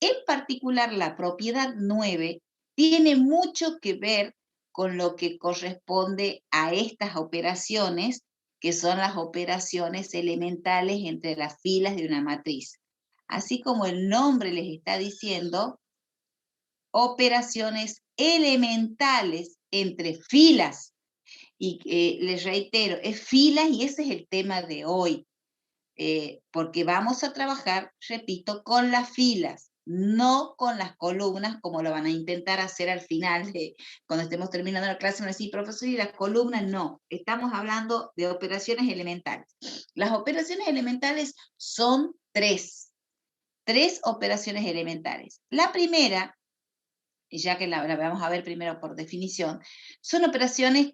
En particular, la propiedad 9 tiene mucho que ver con lo que corresponde a estas operaciones, que son las operaciones elementales entre las filas de una matriz. Así como el nombre les está diciendo, operaciones elementales entre filas. Y les reitero, es filas y ese es el tema de hoy. Porque vamos a trabajar, repito, con las filas, no con las columnas, como lo van a intentar hacer al final, cuando estemos terminando la clase, van a decir, profesor, y las columnas no, estamos hablando de operaciones elementales. Las operaciones elementales son tres operaciones elementales. La primera, ya que la vamos a ver primero por definición, son operaciones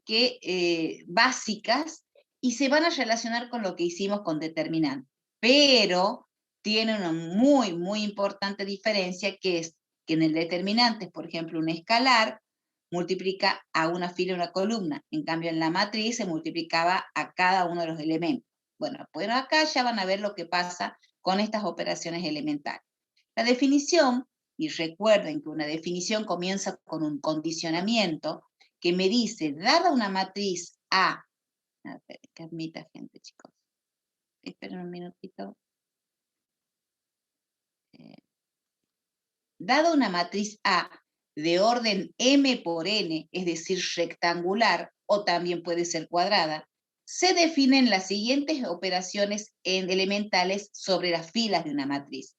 básicas y se van a relacionar con lo que hicimos con determinante. Pero tiene una muy, muy importante diferencia, que es que en el determinante, por ejemplo, un escalar multiplica a una fila y una columna. En cambio, en la matriz se multiplicaba a cada uno de los elementos. Bueno, pues acá ya van a ver lo que pasa con estas operaciones elementales. La definición, y recuerden que una definición comienza con un condicionamiento que me dice, dada una matriz A ver, que admita gente, chicos. Esperen un minutito. Dado una matriz A de orden M por N, es decir, rectangular, o también puede ser cuadrada, se definen las siguientes operaciones elementales sobre las filas de una matriz.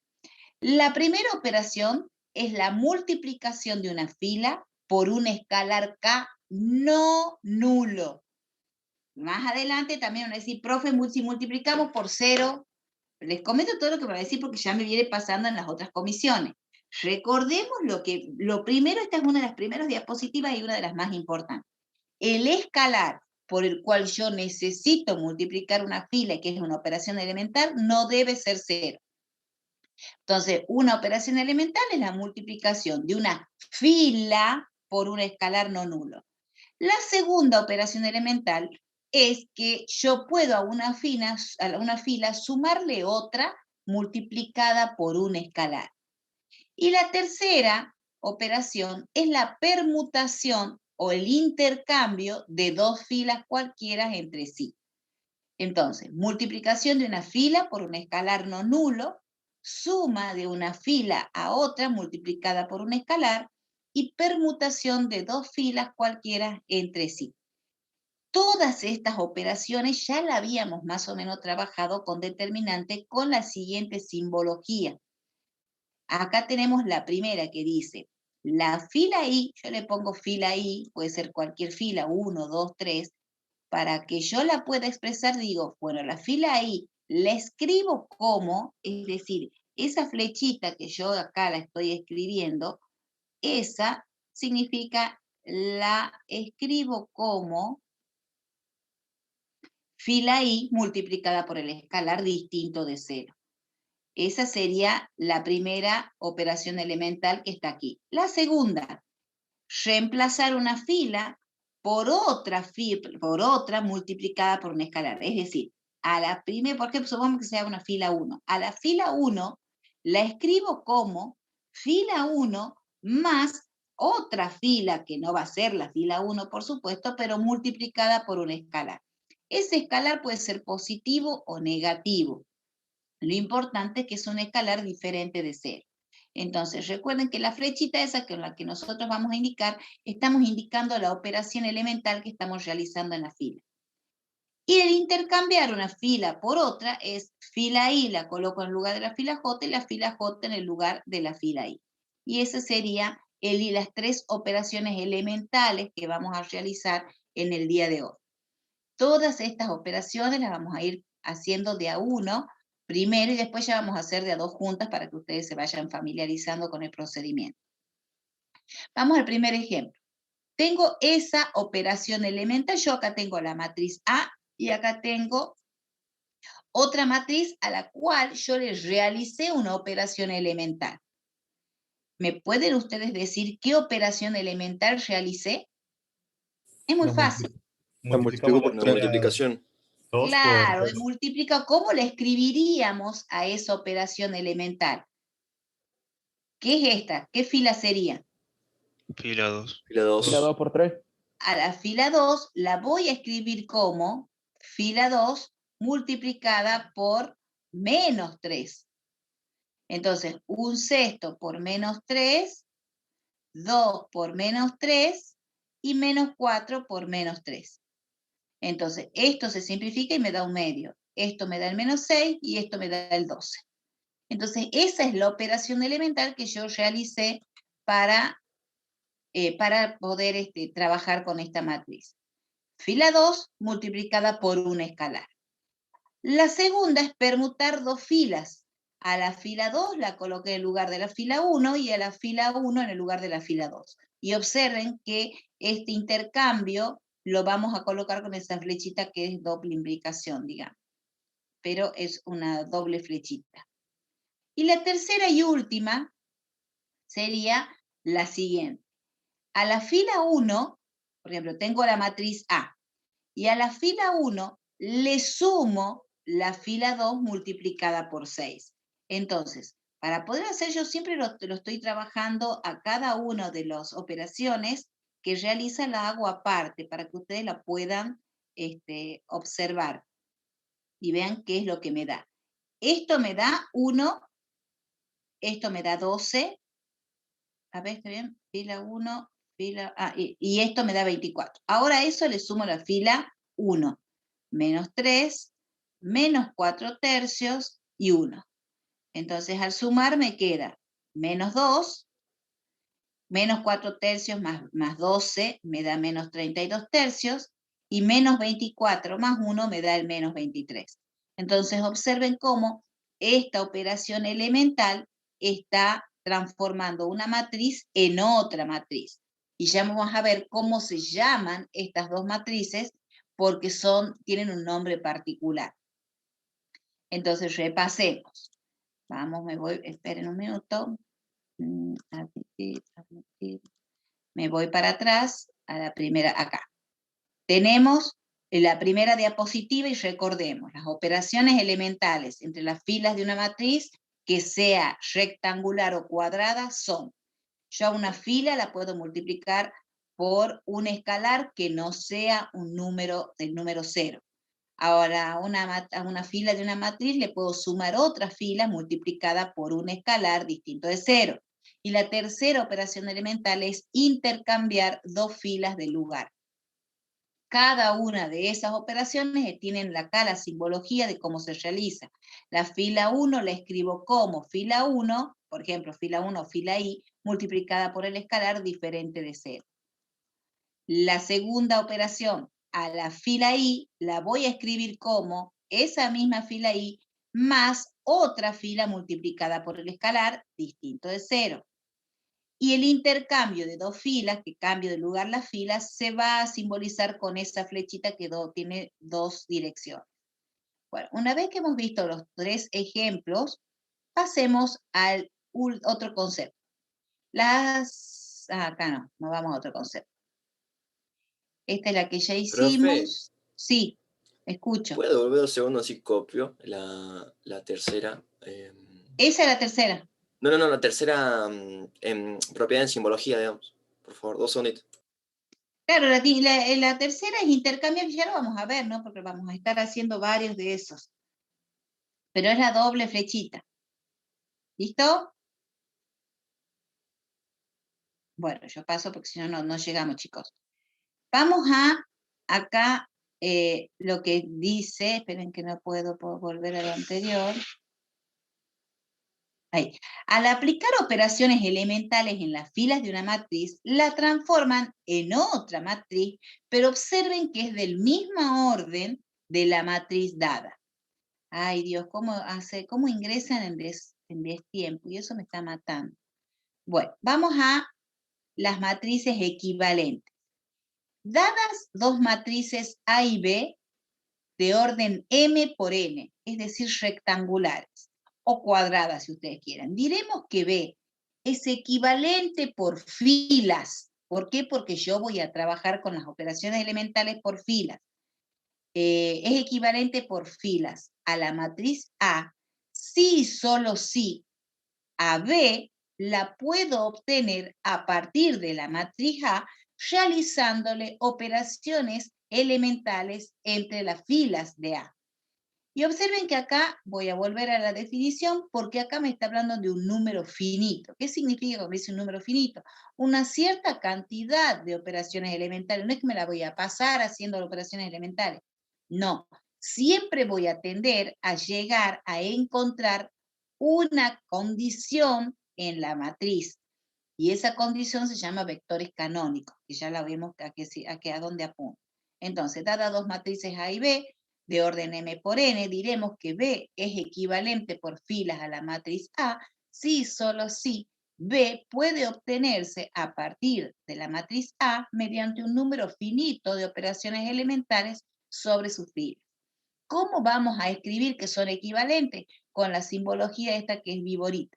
La primera operación es la multiplicación de una fila por un escalar K no nulo. Más adelante también van a decir, profe, si multiplicamos por 0, les comento todo lo que van a decir porque ya me viene pasando en las otras comisiones. Recordemos lo primero, esta es una de las primeras diapositivas y una de las más importantes. El escalar por el cual yo necesito multiplicar una fila, que es una operación elemental, no debe ser 0. Entonces, una operación elemental es la multiplicación de una fila por un escalar no nulo. La segunda operación elemental es que yo puedo a una fila sumarle otra multiplicada por un escalar. Y la tercera operación es la permutación o el intercambio de dos filas cualquiera entre sí. Entonces, multiplicación de una fila por un escalar no nulo, suma de una fila a otra multiplicada por un escalar, y permutación de dos filas cualquiera entre sí. Todas estas operaciones ya la habíamos más o menos trabajado con determinante con la siguiente simbología. Acá tenemos la primera que dice, la fila I, yo le pongo fila I, puede ser cualquier fila, 1, 2, 3, para que yo la pueda expresar, digo, bueno, la fila I la escribo como, es decir, esa flechita que yo acá la estoy escribiendo, esa significa la escribo como fila I multiplicada por el escalar distinto de 0. Esa sería la primera operación elemental que está aquí. La segunda, reemplazar una fila por otra multiplicada por un escalar. Es decir, a la primera, por ejemplo, supongamos que sea una fila 1. A la fila 1 la escribo como fila 1 más otra fila, que no va a ser la fila 1, por supuesto, pero multiplicada por un escalar. Ese escalar puede ser positivo o negativo. Lo importante es que es un escalar diferente de 0. Entonces, recuerden que la flechita esa con la que nosotros vamos a indicar, estamos indicando la operación elemental que estamos realizando en la fila. Y el intercambiar una fila por otra es fila I, la coloco en lugar de la fila J y la fila J en el lugar de la fila I. Y ese sería las tres operaciones elementales que vamos a realizar en el día de hoy. Todas estas operaciones las vamos a ir haciendo de a uno primero y después ya vamos a hacer de a dos juntas para que ustedes se vayan familiarizando con el procedimiento. Vamos al primer ejemplo. Tengo esa operación elemental, yo acá tengo la matriz A y acá tengo otra matriz a la cual yo le realicé una operación elemental. ¿Me pueden ustedes decir qué operación elemental realicé? Es muy fácil. La multiplico por Una multiplicación. Claro, multiplica, ¿cómo le escribiríamos a esa operación elemental? ¿Qué es esta? ¿Qué fila sería? Fila 2. Fila 2. Fila 2 por 3. A la fila 2 la voy a escribir como fila 2 multiplicada por menos 3. Entonces, 1/6 por menos 3, 2 por menos 3 y menos 4 por menos 3. Entonces, esto se simplifica y me da un medio. Esto me da el menos 6 y esto me da el 12. Entonces, esa es la operación elemental que yo realicé para poder trabajar con esta matriz. Fila 2 multiplicada por un escalar. La segunda es permutar dos filas. A la fila 2 la coloqué en el lugar de la fila 1 y a la fila 1 en el lugar de la fila 2. Y observen que este intercambio lo vamos a colocar con esa flechita que es doble implicación, digamos. Pero es una doble flechita. Y la tercera y última sería la siguiente. A la fila 1, por ejemplo, tengo la matriz A, y a la fila 1 le sumo la fila 2 multiplicada por 6. Entonces, para poder hacer, yo siempre lo estoy trabajando a cada una de las operaciones que realiza, la hago aparte para que ustedes la puedan observar y vean qué es lo que me da. Esto me da 1, esto me da 12. A ver, ¿está bien? Fila 1, fila... y esto me da 24. Ahora a eso le sumo la fila 1. Menos 3, menos 4 tercios y 1. Entonces, al sumar me queda menos 2, menos 4 tercios más 12 me da menos 32 tercios, y menos 24 más 1 me da el menos 23. Entonces, observen cómo esta operación elemental está transformando una matriz en otra matriz. Y ya vamos a ver cómo se llaman estas dos matrices, porque tienen un nombre particular. Entonces, repasemos. Vamos, esperen un minuto. Me voy para atrás a la primera, acá. Tenemos la primera diapositiva y recordemos, las operaciones elementales entre las filas de una matriz que sea rectangular o cuadrada son, yo a una fila la puedo multiplicar por un escalar que no sea un número del número 0. Ahora, a una fila de una matriz le puedo sumar otra fila multiplicada por un escalar distinto de 0. Y la tercera operación elemental es intercambiar dos filas de lugar. Cada una de esas operaciones tienen acá la simbología de cómo se realiza. La fila 1 la escribo como fila 1, por ejemplo, fila 1 o fila I, multiplicada por el escalar diferente de 0. La segunda operación, a la fila I, la voy a escribir como esa misma fila I más otra fila multiplicada por el escalar distinto de 0. Y el intercambio de dos filas, que cambio de lugar las filas, se va a simbolizar con esa flechita que tiene dos direcciones. Bueno, una vez que hemos visto los tres ejemplos, pasemos al otro concepto. Acá no vamos a otro concepto. Esta es la que ya hicimos. Profe, Sí, escucho. ¿puedo volver 2 segundos si copio la tercera? Esa es la tercera. No, la tercera en propiedad en simbología, digamos. Por favor, 2 segunditos. Claro, la tercera es intercambio, ya lo vamos a ver, ¿no? Porque vamos a estar haciendo varios de esos. Pero es la doble flechita. ¿Listo? Bueno, yo paso porque si no, no llegamos, chicos. Vamos acá, lo que dice, esperen que no puedo volver a lo anterior. Ahí. Al aplicar operaciones elementales en las filas de una matriz, la transforman en otra matriz, pero observen que es del mismo orden de la matriz dada. Ay, Dios, ¿cómo ingresan en destiempo? Y eso me está matando. Bueno, vamos a las matrices equivalentes. Dadas dos matrices A y B de orden M por N, es decir, rectangulares o cuadradas si ustedes quieren, diremos que B es equivalente por filas. ¿Por qué? Porque yo voy a trabajar con las operaciones elementales por filas. Es equivalente por filas a la matriz A, si y solo si a B la puedo obtener a partir de la matriz A realizándole operaciones elementales entre las filas de A. Y observen que acá voy a volver a la definición porque acá me está hablando de un número finito. ¿Qué significa cuando dice un número finito? Una cierta cantidad de operaciones elementales. No es que me la voy a pasar haciendo operaciones elementales. No, siempre voy a tender a llegar a encontrar una condición en la matriz. Y esa condición se llama vectores canónicos, que ya la vemos a dónde apunta. Entonces, dadas dos matrices A y B, de orden M por N, diremos que B es equivalente por filas a la matriz A, si solo si B puede obtenerse a partir de la matriz A mediante un número finito de operaciones elementales sobre sus filas. ¿Cómo vamos a escribir que son equivalentes? Con la simbología esta que es viborita.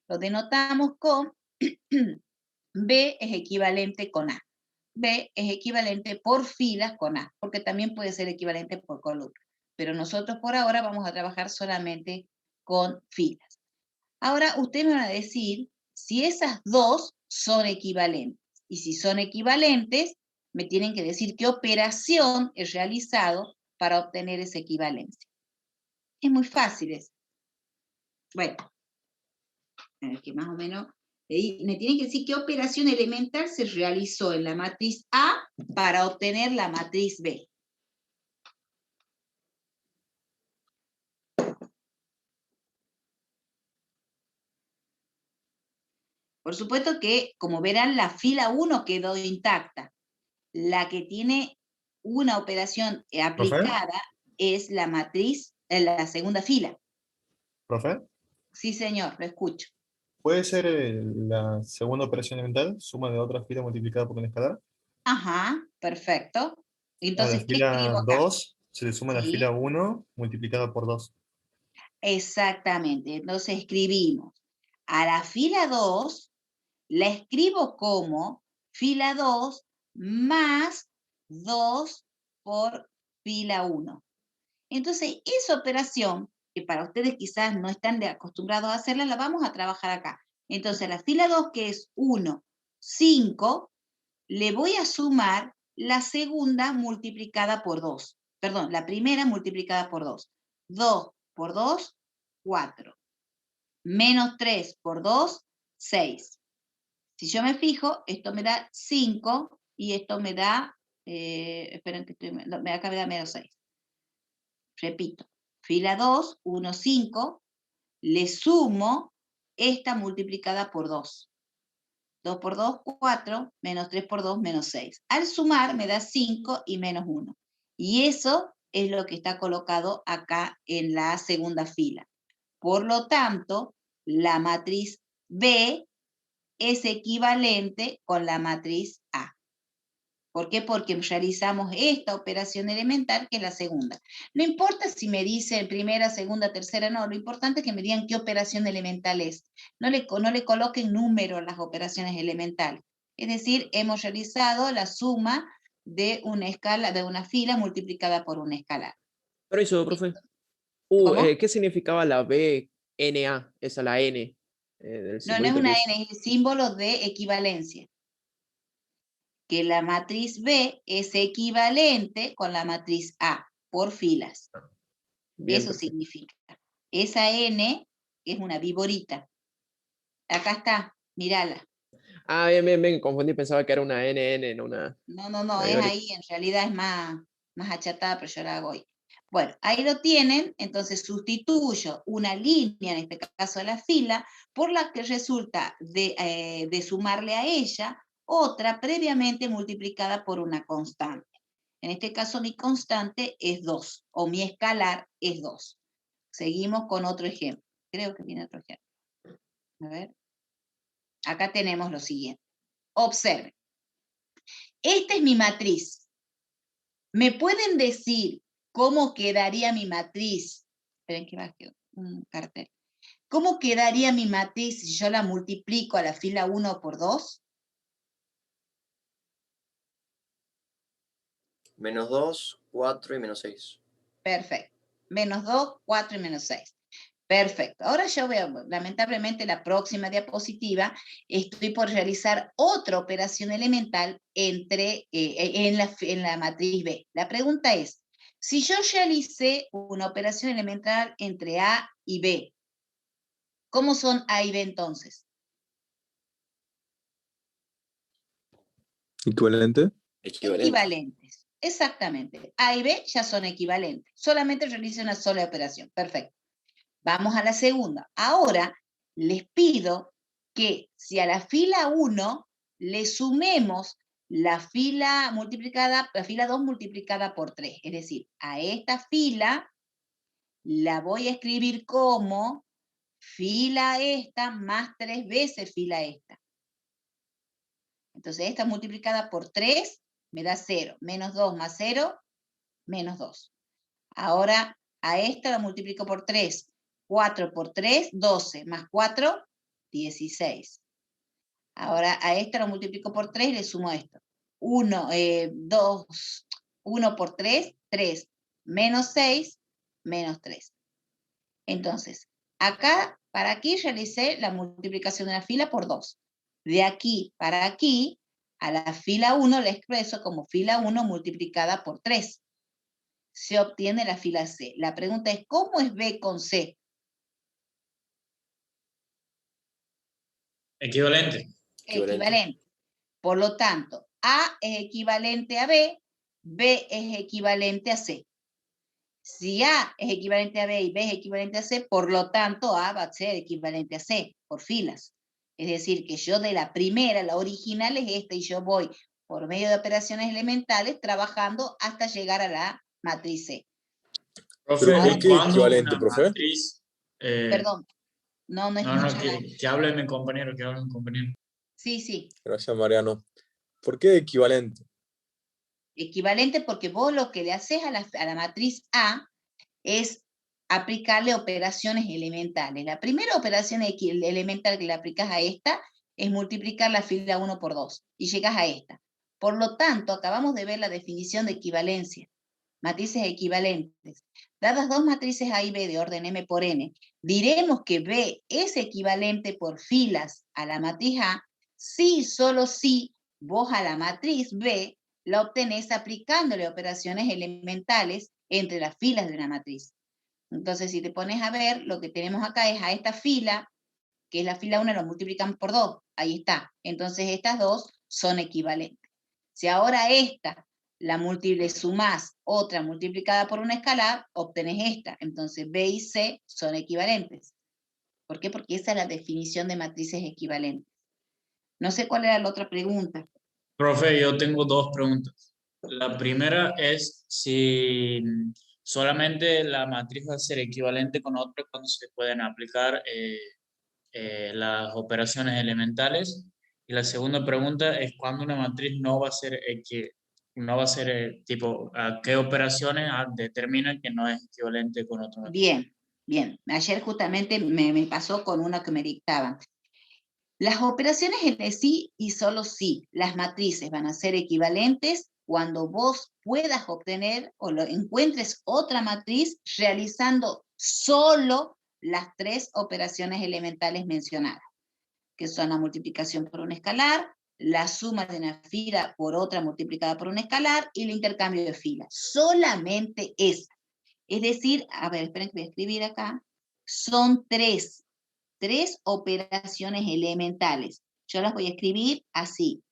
Lo denotamos con B es equivalente con A. B es equivalente por filas con A, porque también puede ser equivalente por columna. Pero nosotros por ahora vamos a trabajar solamente con filas. Ahora ustedes me van a decir si esas dos son equivalentes. Y si son equivalentes, me tienen que decir qué operación he realizado para obtener esa equivalencia. Es muy fácil eso. Bueno, que más o menos me tienen que decir qué operación elemental se realizó en la matriz A para obtener la matriz B. Por supuesto que, como verán, la fila 1 quedó intacta. La que tiene una operación aplicada ¿Profe? es la matriz, la segunda fila. ¿Profe? Sí, señor, lo escucho. ¿Puede ser la segunda operación elemental, suma de otra fila multiplicada por un escalar? Ajá, perfecto. A la Entonces, ¿qué fila escribo acá? 2 se le suma la Sí, fila 1 multiplicada por 2. exactamente. Entonces escribimos a la fila 2, la escribo como fila 2 más 2 por fila 1. Entonces, esa operación, que para ustedes quizás no están acostumbrados a hacerla, la vamos a trabajar acá. Entonces, la fila 2, que es 1, 5, le voy a sumar la segunda multiplicada por 2. Perdón, la primera multiplicada por 2. 2 por 2, 4. Menos 3 por 2, 6. Si yo me fijo, esto me da 5 y esto me da, esperen que acá me da menos 6. Repito, fila 2, 1, 5, le sumo esta multiplicada por 2. 2 por 2, 4, menos 3 por 2, menos 6. Al sumar me da 5 y menos 1. Y eso es lo que está colocado acá en la segunda fila. Por lo tanto, la matriz B es equivalente con la matriz A. ¿Por qué? Porque realizamos esta operación elemental que es la segunda. No importa si me dicen primera, segunda, tercera, no, lo importante es que me digan qué operación elemental es. No le coloquen número a las operaciones elementales. Es decir, hemos realizado la suma de una escala, de una fila multiplicada por una escalar. Permiso, profe. ¿Cómo? ¿Qué significaba la B, NA? Esa, la N, del No, no es simbolito que una es. N, es el símbolo de equivalencia. Que la matriz B es equivalente con la matriz A por filas. Bien, Eso perfecto. significa. Esa N es una viborita. Acá está, mírala. Ah, bien, bien, bien, confundí, pensaba que era una NN, no una No, es viborita. ahí, en realidad es más achatada, pero yo la hago ahí. Bueno, ahí lo tienen, entonces sustituyo una línea, en este caso la fila, por la que resulta de sumarle a ella otra previamente multiplicada por una constante. En este caso mi constante es 2, o mi escalar es 2. Seguimos con otro ejemplo. Creo que viene otro ejemplo. A ver. Acá tenemos lo siguiente. Observen. Esta es mi matriz. ¿Me pueden decir cómo quedaría mi matriz? Esperen que baje un cartel. ¿Cómo quedaría mi matriz si yo la multiplico a la fila 1 por 2? Menos 2, 4 y menos 6. Perfecto. Menos 2, 4 y menos 6. Perfecto. Ahora yo veo, lamentablemente, la próxima diapositiva, estoy por realizar otra operación elemental en la matriz B. La pregunta es, si yo realicé una operación elemental entre A y B, ¿cómo son A y B entonces? ¿Equivalente? Equivalentes. Exactamente. A y B ya son equivalentes. Solamente realicé una sola operación. Perfecto. Vamos a la segunda. Ahora les pido que si a la fila 1 le sumemos la fila 2 multiplicada por 3. Es decir, a esta fila la voy a escribir como fila esta más 3 veces fila esta. Entonces esta multiplicada por 3 me da 0. Menos 2 más 0, menos 2. Ahora a esta la multiplico por 3. 4 por 3, 12. Más 4, 16. Ahora a esta lo multiplico por 3 y le sumo esto. 1 por 3, 3. Menos 6, menos 3. Entonces, acá, para aquí realicé la multiplicación de la fila por 2. De aquí para aquí, a la fila 1 la expreso como fila 1 multiplicada por 3. Se obtiene la fila C. La pregunta es, ¿cómo es B con C? Equivalente. Equivalente. Por lo tanto, A es equivalente a B, B es equivalente a C. Si A es equivalente a B y B es equivalente a C, por lo tanto A va a ser equivalente a C, por filas. Es decir, que yo de la primera, la original es esta, y yo voy por medio de operaciones elementales trabajando hasta llegar a la matriz C. Profe, ¿Pero por qué ¿cuándo equivalente, una profe? matriz, Perdón, no escuché. que hable mi compañero, que hable mi compañero. Sí. Gracias, Mariano. ¿Por qué equivalente? Equivalente porque vos lo que le haces a la matriz A es aplicarle operaciones elementales. La primera operación elemental que le aplicas a esta es multiplicar la fila 1 por 2 y llegas a esta. Por lo tanto, acabamos de ver la definición de equivalencia. Matrices equivalentes. Dadas dos matrices A y B de orden M por N, diremos que B es equivalente por filas a la matriz A si, solo si, vos a la matriz B la obtenés aplicándole operaciones elementales entre las filas de una matriz. Entonces, si te pones a ver, lo que tenemos acá es a esta fila, que es la fila 1, lo multiplican por 2. Ahí está. Entonces, estas dos son equivalentes. Si ahora esta le sumás otra multiplicada por una escalar, obtenés esta. Entonces, B y C son equivalentes. ¿Por qué? Porque esa es la definición de matrices equivalentes. No sé cuál era la otra pregunta. Profe, yo tengo dos preguntas. La primera es si solamente la matriz va a ser equivalente con otra cuando se pueden aplicar las operaciones elementales. Y la segunda pregunta es cuando una matriz no va a ser tipo, ¿a qué operaciones determina que no es equivalente con otra matriz? Bien. Ayer justamente me pasó con una que me dictaban. Las operaciones en sí y solo sí, las matrices van a ser equivalentes cuando vos puedas obtener o encuentres otra matriz realizando solo las 3 operaciones elementales mencionadas, que son la multiplicación por un escalar, la suma de una fila por otra multiplicada por un escalar y el intercambio de filas. Solamente esa. Es decir, a ver, esperen que voy a escribir acá, son 3 operaciones elementales. Yo las voy a escribir así.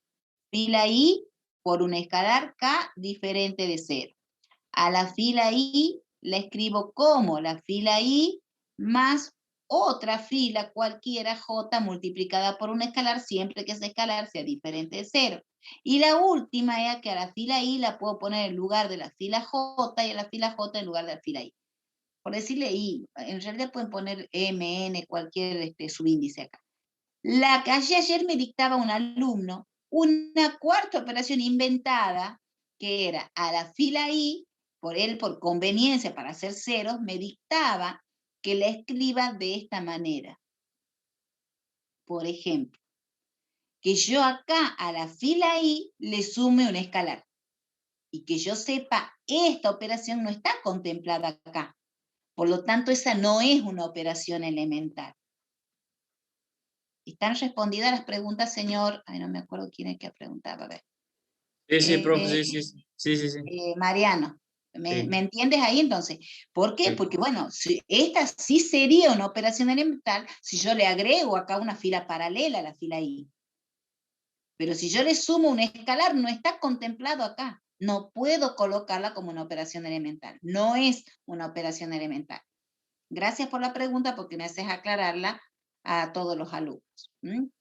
Fila I por un escalar K diferente de 0. A la fila I la escribo como la fila I más otra fila cualquiera J multiplicada por un escalar siempre que ese escalar sea diferente de 0. Y la última es que a la fila I la puedo poner en lugar de la fila J y a la fila J en lugar de la fila I. Por decirle I, en realidad pueden poner M, N, cualquier subíndice acá. La que ayer me dictaba un alumno, una cuarta operación inventada, que era a la fila I, por conveniencia para hacer ceros, me dictaba que la escriba de esta manera. Por ejemplo, que yo acá a la fila I le sume un escalar. Y que yo sepa, esta operación no está contemplada acá. Por lo tanto, esa no es una operación elemental. ¿Están respondidas las preguntas, señor? Ay, no me acuerdo quién es que preguntaba. A ver. Sí, profe, sí. Mariano, ¿me Sí. entiendes ahí entonces? ¿Por qué? Sí. Porque, bueno, esta sí sería una operación elemental si yo le agrego acá una fila paralela a la fila I. Pero si yo le sumo un escalar, no está contemplado acá. No puedo colocarla como una operación elemental. No es una operación elemental. Gracias por la pregunta porque me haces aclararla a todos los alumnos.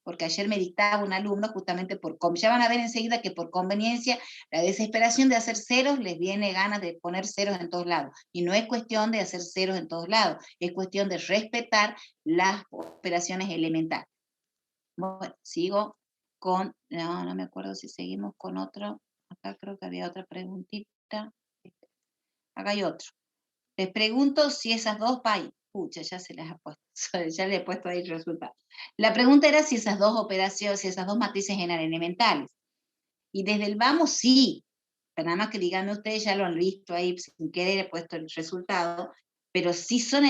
Porque ayer me dictaba un alumno justamente ya van a ver enseguida que por conveniencia, la desesperación de hacer ceros les viene ganas de poner ceros en todos lados. Y no es cuestión de hacer ceros en todos lados, es cuestión de respetar las operaciones elementales. Bueno, sigo con, no me acuerdo si seguimos con otro. Acá creo que había otra preguntita. Acá hay otro. Les pregunto si esas dos, pucha, ya se las ha puesto, ya le he puesto ahí el resultado. La pregunta era si esas dos operaciones, si esas dos matrices eran elementales. Y desde el vamos, sí. Pero nada más que díganme ustedes, ya lo han visto ahí, sin querer he puesto el resultado, pero sí son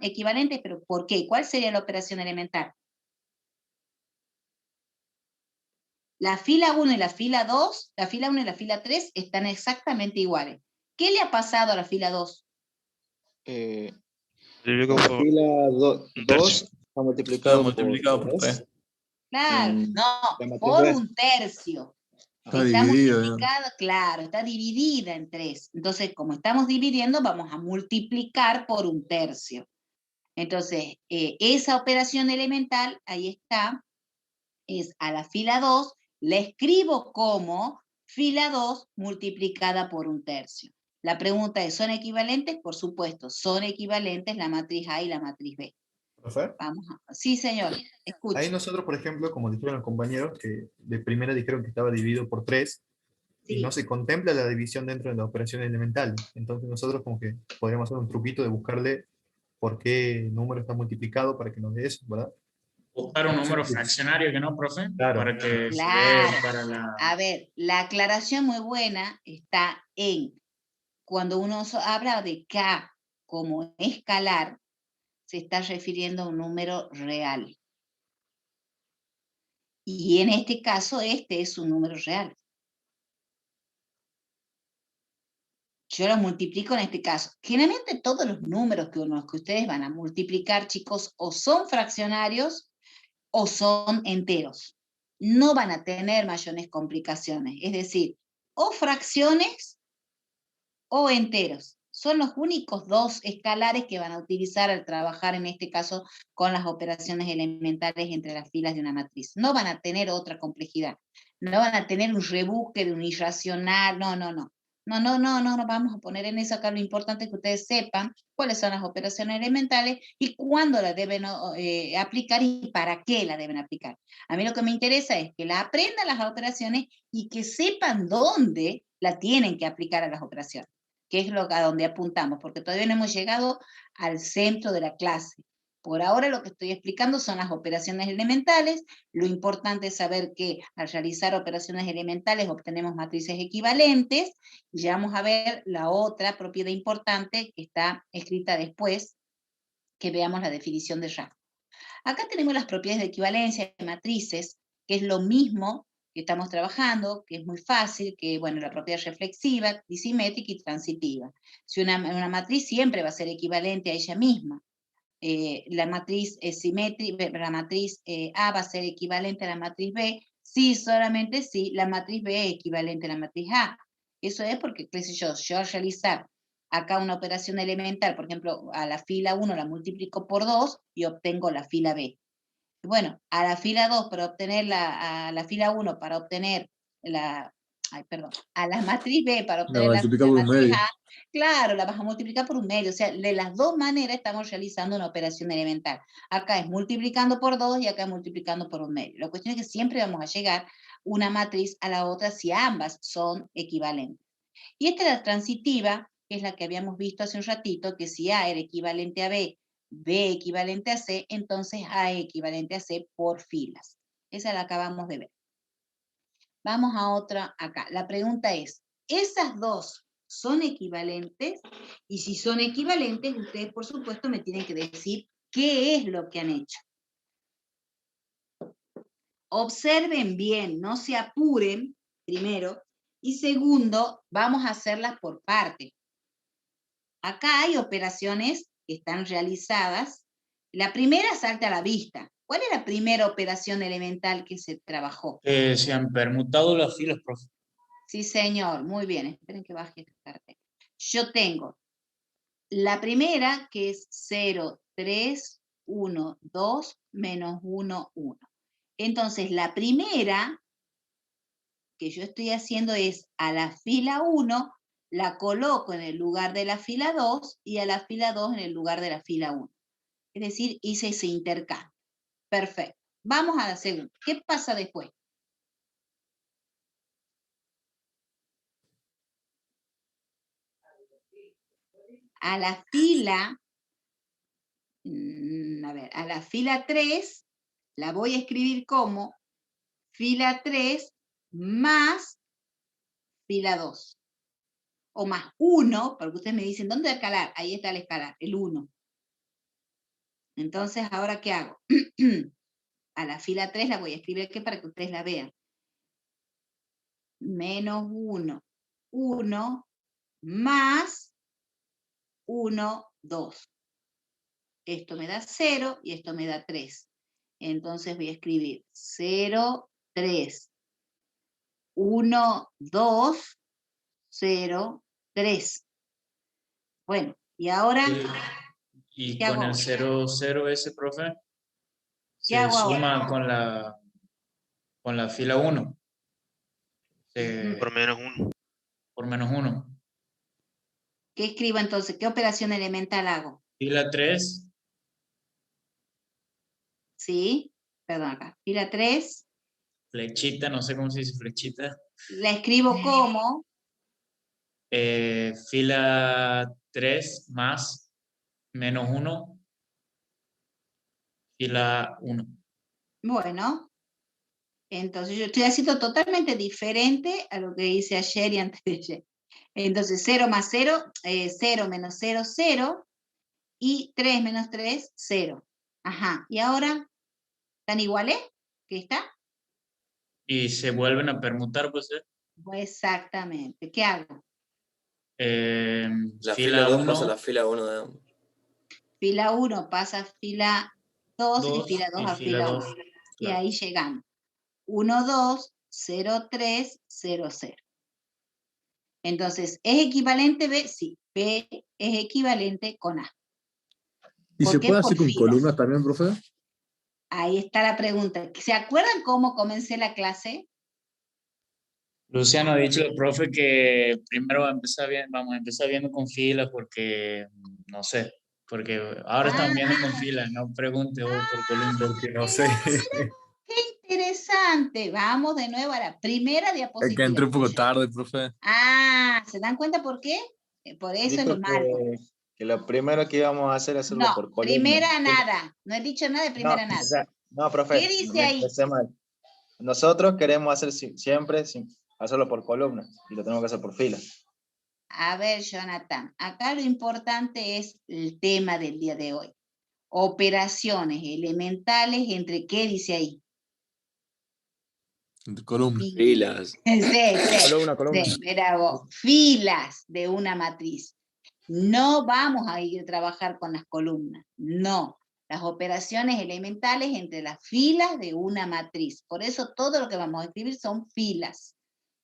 equivalentes, pero ¿por qué? ¿Cuál sería la operación elemental? La fila 1 y la fila 2, la fila 1 y la fila 3 están exactamente iguales. ¿Qué le ha pasado a la fila 2? Multiplico La por fila un tercio. 2 está multiplicado multiplicado por por 3. 3. Claro, no, La matriz por B. un tercio. Está Está dividido, multiplicada, claro, está dividida en 3. Entonces, como estamos dividiendo, vamos a multiplicar por un tercio. Entonces, esa operación elemental, ahí está, es a la fila 2, la escribo como fila 2 multiplicada por un tercio. La pregunta es, ¿son equivalentes? Por supuesto, son equivalentes la matriz A y la matriz B. ¿Profe? Sí, señor, escucho. Ahí nosotros, por ejemplo, como dijeron los compañeros, que de primera dijeron que estaba dividido por 3, y Sí. no se contempla la división dentro de la operación elemental. Entonces nosotros como que podríamos hacer un truquito de buscarle por qué número está multiplicado para que nos dé eso, ¿verdad? Buscar un número Sí. fraccionario que no, profe, Claro. para que se Claro. dé para la... A ver, la aclaración muy buena está en cuando uno habla de K como escalar, se está refiriendo a un número real. Y en este caso, este es un número real. Yo lo multiplico en este caso. Generalmente todos los números que ustedes van a multiplicar, chicos, o son fraccionarios o son enteros. No van a tener mayores complicaciones. Es decir, o fracciones o enteros. Son los únicos dos escalares que van a utilizar al trabajar, en este caso, con las operaciones elementales entre las filas de una matriz. No van a tener otra complejidad. No van a tener un rebusque de un irracional. No. No vamos a poner en eso acá. Lo importante es que ustedes sepan cuáles son las operaciones elementales y cuándo las deben aplicar y para qué las deben aplicar. A mí lo que me interesa es que la aprendan las operaciones y que sepan dónde la tienen que aplicar a las operaciones, que es a donde apuntamos, porque todavía no hemos llegado al centro de la clase. Por ahora lo que estoy explicando son las operaciones elementales. Lo importante es saber que al realizar operaciones elementales obtenemos matrices equivalentes. Y ya vamos a ver la otra propiedad importante que está escrita después, que veamos la definición de rango. Acá tenemos las propiedades de equivalencia de matrices, que es lo mismo que estamos trabajando, que es muy fácil, que bueno, la propiedad reflexiva, disimétrica y transitiva. Si una matriz siempre va a ser equivalente a ella misma. La matriz la matriz A va a ser equivalente a la matriz B, sí, solamente si la matriz B es equivalente a la matriz A. Eso es porque, qué sé yo, al realizar acá una operación elemental, por ejemplo, a la fila 1 la multiplico por 2 y obtengo la fila B. Bueno, a la fila 2 para obtener a la fila 1 para obtener a la matriz B para obtener la multiplica por un matriz medio. A, claro, la vas a multiplicar por un medio. O sea, de las dos maneras estamos realizando una operación elemental. Acá es multiplicando por 2 y acá es multiplicando por un medio. La cuestión es que siempre vamos a llegar una matriz a la otra si ambas son equivalentes. Y esta es la transitiva, que es la que habíamos visto hace un ratito, que si A era equivalente a B, B equivalente a C, entonces A equivalente a C por filas. Esa la acabamos de ver. Vamos a otra acá. La pregunta es, esas dos ¿Son equivalentes? Y si son equivalentes, ustedes, por supuesto, me tienen que decir qué es lo que han hecho. Observen bien, no se apuren, primero. Y segundo, vamos a hacerlas por parte. Acá hay operaciones que están realizadas. La primera salta a la vista. ¿Cuál es la primera operación elemental que se trabajó? Se han permutado las filas, profe. Sí, señor. Muy bien. Esperen que baje esta carta. Yo tengo la primera, que es 0, 3, 1, 2, menos 1, 1. Entonces, la primera que yo estoy haciendo es a la fila 1, la coloco en el lugar de la fila 2 y a la fila 2 en el lugar de la fila 1. Es decir, hice ese intercambio. Perfecto. Vamos a la segunda. ¿Qué pasa después? A la fila, a la fila 3, la voy a escribir como fila 3 más fila 2. O más 1, porque ustedes me dicen, ¿dónde escalar? Ahí está el escalar, el 1. Entonces, ¿ahora qué hago? A la fila 3 la voy a escribir aquí para que ustedes la vean. Menos 1, 1, más 1, 2. Esto me da 0 y esto me da 3. Entonces voy a escribir 0, 3, 1, 2, 0, 3. Bueno, y ahora, Y ¿qué con hago el ahora? 0, 0 ese, profe, ¿Qué se hago suma ahora? con la fila 1. Por menos 1. Por menos 1. ¿Qué escribo entonces? ¿Qué operación elemental hago? Fila 3, ¿Sí? Perdón acá. Fila 3. flechita, no sé cómo se dice flechita. La escribo como Fila 3 más menos 1, fila 1. Bueno, entonces yo estoy haciendo totalmente diferente a lo que hice ayer y antes de ayer. Entonces 0 más 0, 0 menos 0, 0, y 3 menos 3, 0. Ajá, y ahora, ¿están iguales? ¿Qué está? Y se vuelven a permutar, pues, Exactamente, ¿qué hago? La fila fila 2 1, pasa a la fila 1 de ambos. Fila 1 pasa a fila 2 y 2 fila 2 y a fila fila 1. 2. Y Claro. ahí llegamos. 1, 2, 0, 3, 0, 0. Entonces, ¿es equivalente B? Sí, B es equivalente con A. ¿Y ¿Por se qué? puede Por hacer con filas. columnas también, profe? Ahí está la pregunta. ¿Se acuerdan cómo comencé la clase? Luciano ha dicho el profe que primero vamos a empezar viendo con filas porque, no sé, porque ahora estamos viendo con filas, no pregunte por columnas. Porque no sé. Qué interesante. Vamos de nuevo a la primera Es que diapositiva. entré un poco tarde, profe. ¿Se dan cuenta por qué? Por eso Dijo les marco. que lo primero que íbamos a hacer es hacerlo No, por columna. primera nada. No he dicho nada de No, primera o nada. sea, no, profe, ¿Qué dice me ahí? expresé mal. Nosotros queremos hacer siempre hacerlo por columna y lo tenemos que hacer por fila. A ver, Jonathan, acá lo importante es el tema del día de hoy. Operaciones elementales, ¿entre qué dice ahí? Entre columnas. Filas. Sí, Columna. sí, mira vos, filas de una matriz. No vamos a ir a trabajar con las columnas, no. Las operaciones elementales entre las filas de una matriz. Por eso todo lo que vamos a escribir son filas.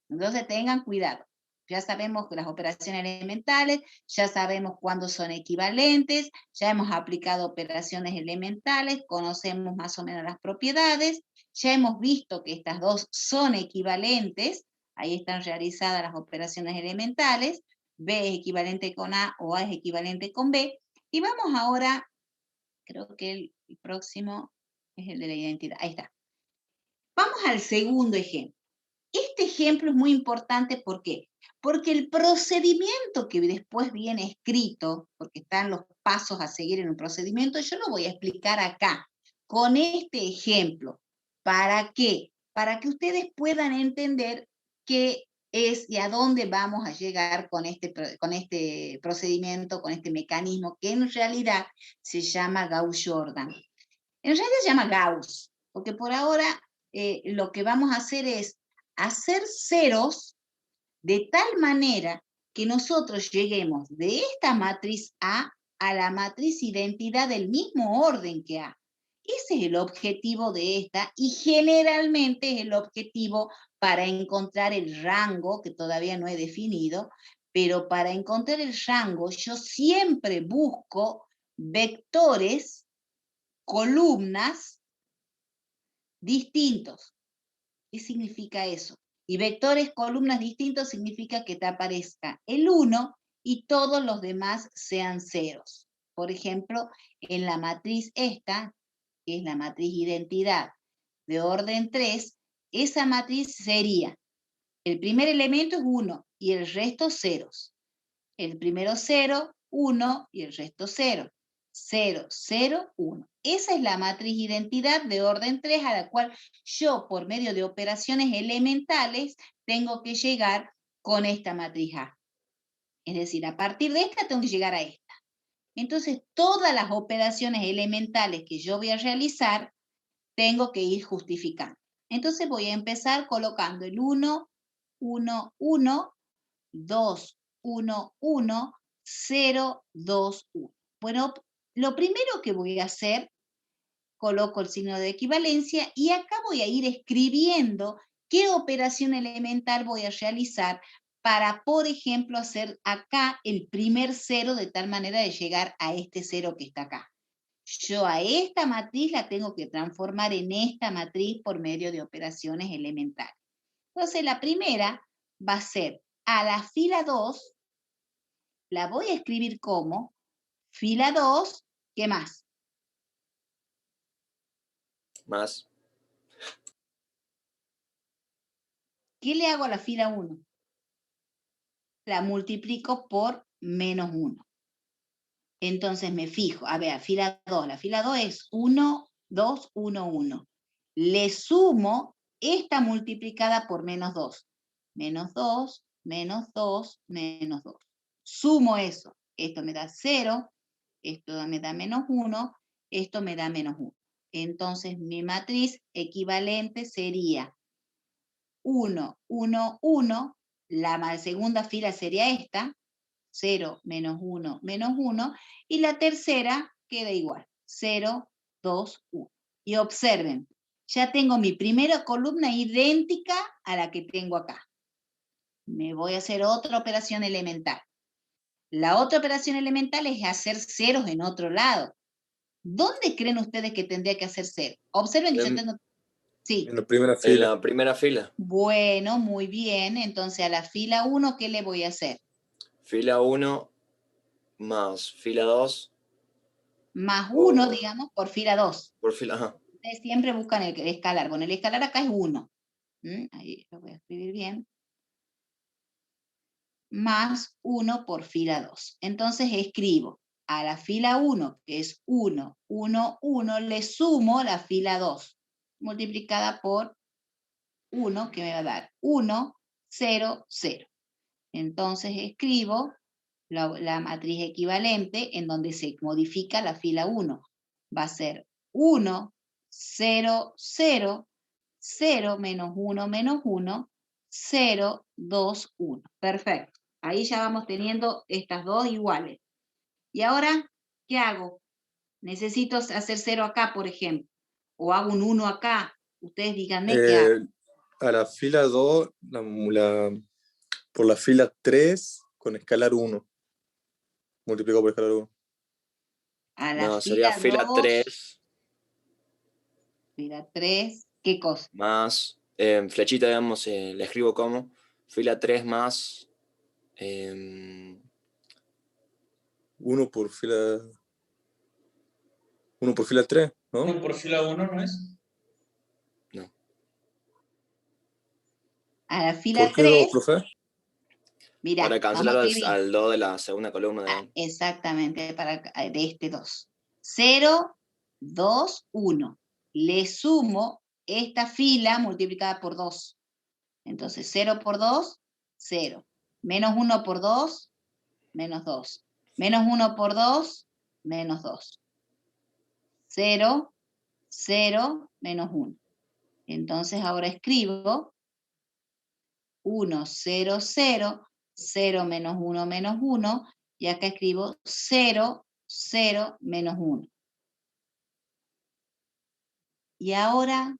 Entonces tengan cuidado. Ya sabemos que las operaciones elementales, ya sabemos cuándo son equivalentes, ya hemos aplicado operaciones elementales, conocemos más o menos las propiedades, ya hemos visto que estas dos son equivalentes, ahí están realizadas las operaciones elementales, B es equivalente con A o A es equivalente con B, y vamos ahora, creo que el próximo es el de la identidad, ahí está. Vamos al segundo ejemplo. Este ejemplo es muy importante, ¿por qué? Porque el procedimiento que después viene escrito, porque están los pasos a seguir en un procedimiento, yo lo voy a explicar acá, con este ejemplo. ¿Para qué? Para que ustedes puedan entender que es y a dónde vamos a llegar con este procedimiento, con este mecanismo, que en realidad se llama Gauss-Jordan. En realidad se llama Gauss, porque por ahora lo que vamos a hacer es hacer ceros de tal manera que nosotros lleguemos de esta matriz A a la matriz identidad del mismo orden que A. Ese es el objetivo de esta y generalmente es el objetivo para encontrar el rango, que todavía no he definido, pero para encontrar el rango yo siempre busco vectores, columnas distintos. ¿Qué significa eso? Y vectores, columnas distintos significa que te aparezca el 1 y todos los demás sean ceros. Por ejemplo, en la matriz esta, que es la matriz identidad de orden 3, esa matriz sería, el primer elemento es 1 y el resto ceros. El primero 0, 1 y el resto 0. 0, 0, 1. Esa es la matriz identidad de orden 3 a la cual yo, por medio de operaciones elementales, tengo que llegar con esta matriz A. Es decir, a partir de esta tengo que llegar a esta. Entonces, todas las operaciones elementales que yo voy a realizar, tengo que ir justificando. Entonces voy a empezar colocando el 1, 1, 1, 2, 1, 1, 0, 2, 1. Bueno, lo primero que voy a hacer, coloco el signo de equivalencia y acá voy a ir escribiendo qué operación elemental voy a realizar para, por ejemplo, hacer acá el primer cero de tal manera de llegar a este cero que está acá. Yo a esta matriz la tengo que transformar en esta matriz por medio de operaciones elementales. Entonces la primera va a ser a la fila 2, la voy a escribir como fila 2, ¿qué más? Más. ¿Qué le hago a la fila 1? La multiplico por menos 1. Entonces me fijo, a ver, fila 2, la fila 2 es 1, 2, 1, 1. Le sumo esta multiplicada por menos 2. Menos 2, menos 2, menos 2. Sumo eso. Esto me da 0, esto me da menos 1, esto me da menos 1. Entonces mi matriz equivalente sería 1, 1, 1. La segunda fila sería esta. 0, menos 1, menos 1, y la tercera queda igual, 0, 2, 1. Y observen, ya tengo mi primera columna idéntica a la que tengo acá. Me voy a hacer otra operación elemental. La otra operación elemental es hacer ceros en otro lado. ¿Dónde creen ustedes que tendría que hacer cero? Observen que yo tengo... Sí. En la primera En fila. la primera fila. Bueno, muy bien. Entonces a la fila 1, ¿qué le voy a hacer? Fila 1 más fila 2. Más 1, digamos, por fila 2. Por fila, ajá. Ustedes siempre buscan el escalar. Bueno, el escalar acá es 1. Ahí lo voy a escribir bien. Más 1 por fila 2. Entonces escribo a la fila 1, que es 1, 1, 1, le sumo la fila 2, multiplicada por 1, que me va a dar 1, 0, 0. Entonces escribo la matriz equivalente en donde se modifica la fila 1. Va a ser 1, 0, 0, 0, menos 1, menos 1, 0, 2, 1. Perfecto. Ahí ya vamos teniendo estas dos iguales. Y ahora, ¿qué hago? Necesito hacer 0 acá, por ejemplo. O hago un 1 acá. Ustedes díganme qué hago. A la fila 2, por la fila 3 con escalar 1. Multiplicado por escalar 1. A la No, fila sería fila 2, 3. Fila 3, ¿qué cosa? Más, flechita, digamos, le escribo como. Fila 3 más. 1 por fila 3, ¿no? 1 por fila 1, ¿no es? No. A la fila ¿Por qué 2, 3, profe? mira, Para cancelar vamos a escribir. al 2 de la segunda columna, digamos. Exactamente, de este 2. 0, 2, 1. Le sumo esta fila multiplicada por 2. Entonces 0 por 2, 0. Menos 1 por 2, menos 2. Menos 1 por 2, menos 2. 0, 0, menos 1. Entonces ahora escribo 1, 0, 0, 0 menos 1, y acá escribo 0, 0, menos 1. Y ahora...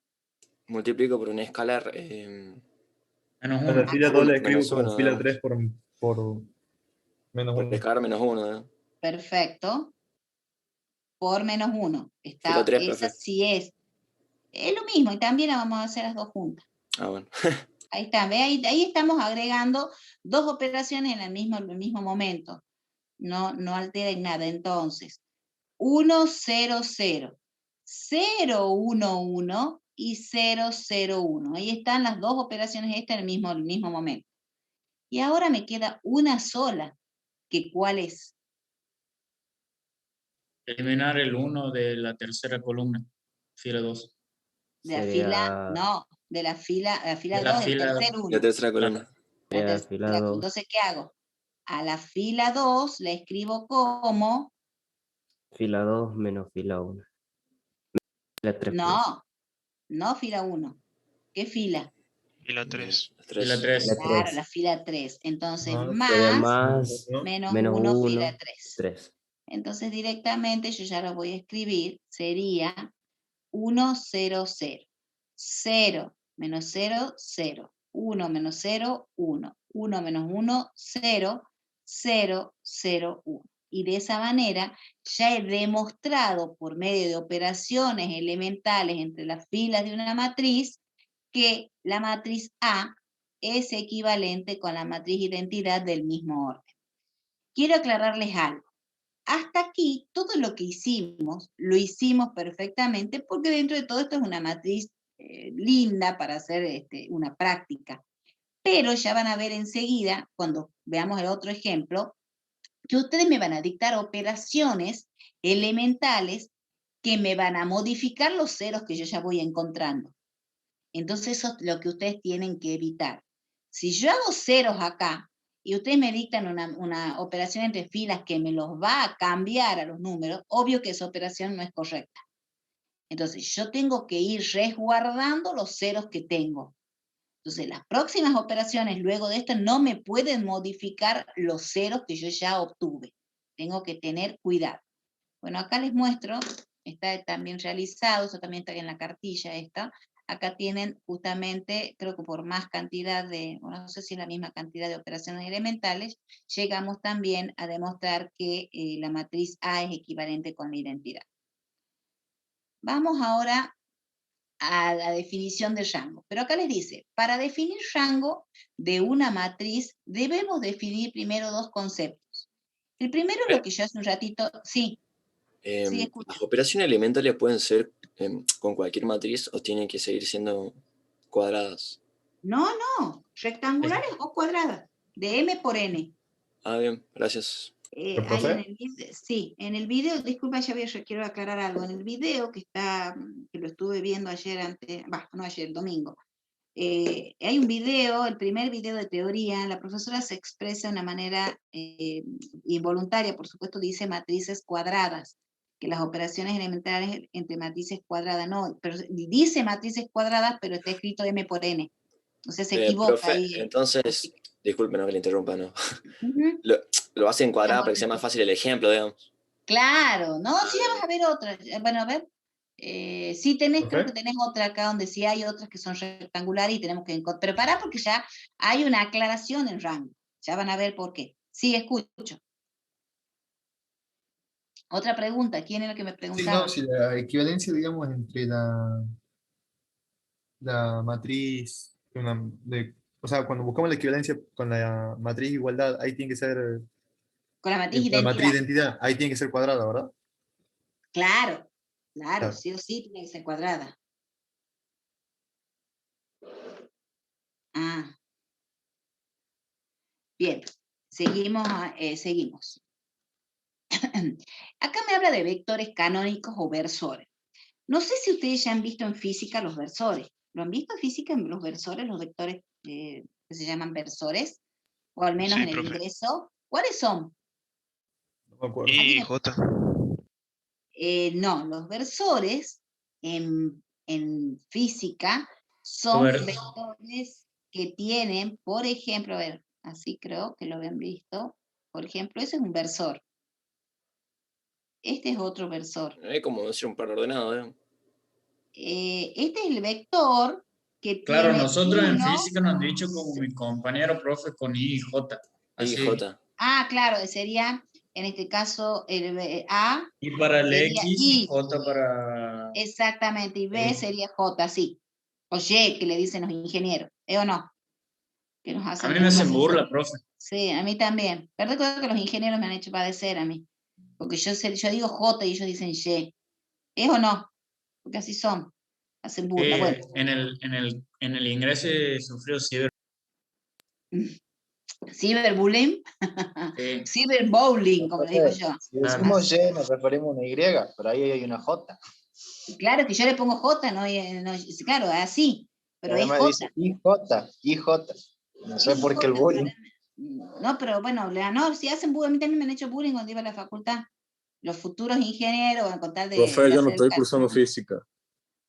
Multiplico por un escalar. Menos En 1. la fila 2 la escribo Menos como uno, fila digamos. 3 por menos Por 1. escalar menos 1. Perfecto. Por menos 1. Fila 3, Esa profe. sí es. Es lo mismo, y también la vamos a hacer las dos juntas. Ah, bueno. Ahí está, ve, ahí estamos agregando dos operaciones en el mismo momento. No altera en nada. Entonces, 1, 0, 0. 0, 1, 1 y 0, 0, 1. Ahí están las dos operaciones estas en el mismo momento. Y ahora me queda una sola, que ¿cuál es? Eliminar el 1 de la tercera columna, fila 2. De la Sería- fila, no, de la fila De la 2, el fila- tercer La 1. tercera columna. sería fila 2. Entonces, ¿qué hago? A la fila 2 le escribo como... Fila 2 menos fila 1. Fila 3. No fila 1. ¿Qué fila? Y la 3. Fila 3. Fila Claro, 3. la fila 3. Entonces, Sería más más menos menos 1, 1, fila 3. 3. Entonces, directamente yo ya lo voy a escribir. Sería 1, 0, 0. 0 menos 0, 0. 1 menos 0, 1. 1 menos 1, 0. 0, 0, 1. Y de esa manera ya he demostrado por medio de operaciones elementales entre las filas de una matriz que la matriz A es equivalente con la matriz identidad del mismo orden. Quiero aclararles algo. Hasta aquí, todo lo que hicimos, lo hicimos perfectamente porque dentro de todo esto es una matriz linda para hacer una práctica. Pero ya van a ver enseguida, cuando veamos el otro ejemplo, que ustedes me van a dictar operaciones elementales que me van a modificar los ceros que yo ya voy encontrando. Entonces eso es lo que ustedes tienen que evitar. Si yo hago ceros acá y ustedes me dictan una operación entre filas que me los va a cambiar a los números, obvio que esa operación no es correcta. Entonces yo tengo que ir resguardando los ceros que tengo. Entonces las próximas operaciones luego de esto no me pueden modificar los ceros que yo ya obtuve. Tengo que tener cuidado. Bueno, acá les muestro, está también realizado, eso también está en la cartilla esta. Acá tienen justamente, creo que por más cantidad de, bueno, no sé si es la misma cantidad de operaciones elementales, llegamos también a demostrar que la matriz A es equivalente con la identidad. Vamos ahora a la definición de rango. Pero acá les dice, para definir rango de una matriz, debemos definir primero dos conceptos. El primero es lo que yo hace un ratito, sí. Sí, escucho. ¿Las operaciones elementales pueden ser con cualquier matriz o tienen que seguir siendo cuadradas? No, rectangulares o cuadradas, de M por N. Ah, bien, gracias. Hay en el video, sí, en el video, disculpa, quiero aclarar algo. En el video que lo estuve viendo ayer, el domingo, hay un video, el primer video de teoría, la profesora se expresa de una manera involuntaria, por supuesto dice matrices cuadradas, que las operaciones elementales entre matrices cuadradas, no, pero dice matrices cuadradas, pero está escrito M por N. O sea, se equivoca Profe, ahí. entonces, disculpen, no que le interrumpa, ¿no? Uh-huh. Lo hacen cuadrada para que sea más fácil el ejemplo, digamos. Claro, no, sí, ya vas a ver otra. Bueno, a ver. Sí creo que tenés otra acá donde sí hay otras que son rectangulares y tenemos que encontrar. Pero pará porque ya hay una aclaración en rango. Ya van a ver por qué. Sí, escucho. Otra pregunta, ¿quién era el que me preguntaba? Sí, no, si la equivalencia, digamos, entre la matriz, o sea, cuando buscamos la equivalencia con la matriz igualdad, ahí tiene que ser... Con la matriz La identidad. matriz identidad, ahí tiene que ser cuadrada, ¿verdad? Claro, sí o sí tiene que ser cuadrada. Bien, seguimos. Acá me habla de vectores canónicos o versores. No sé si ustedes ya han visto en física los versores. ¿Lo han visto en física, los versores, los vectores que se llaman versores? o al menos Sí, en el profe. ingreso. ¿Cuáles son? No me acuerdo. Y J. No, los versores en física son Ver- vectores que tienen, por ejemplo, a ver, así creo que lo habían visto. Por ejemplo, ese es un versor. Este es otro versor. Es como decir un par ordenado, ¿eh? Este es el vector que Claro, tiene nosotros en 1. física nos han dicho como mi compañero profe con I y J. Y Así. J. Ah, claro, sería en este caso el A Y para el sería X y I. J para... Exactamente, y B Sí. sería J, sí. O Y, que le dicen los ingenieros, ¿o no? Que nos A hacen mí me hacen burla. burla, profe. Sí, a mí también. Pero recuerdo que los ingenieros me han hecho padecer a mí. Porque yo digo J y ellos dicen Y. ¿Es o no? Porque así son. Hacen burla. Bueno, En el ingreso sufrió ciber. ciberbullying, Sí. ciberbowling, como le digo yo. Si decimos Y, nos referimos a una Y, pero ahí hay una J. Claro que yo le pongo J, no, claro, así. Pero es Además J. dice IJ. No sé por qué el bullying. No, pero bueno, no, si hacen bullying, a mí también me han hecho bullying cuando iba a la facultad. Los futuros ingenieros, van a contar de... Profe, yo no hacer estoy caso. cursando física.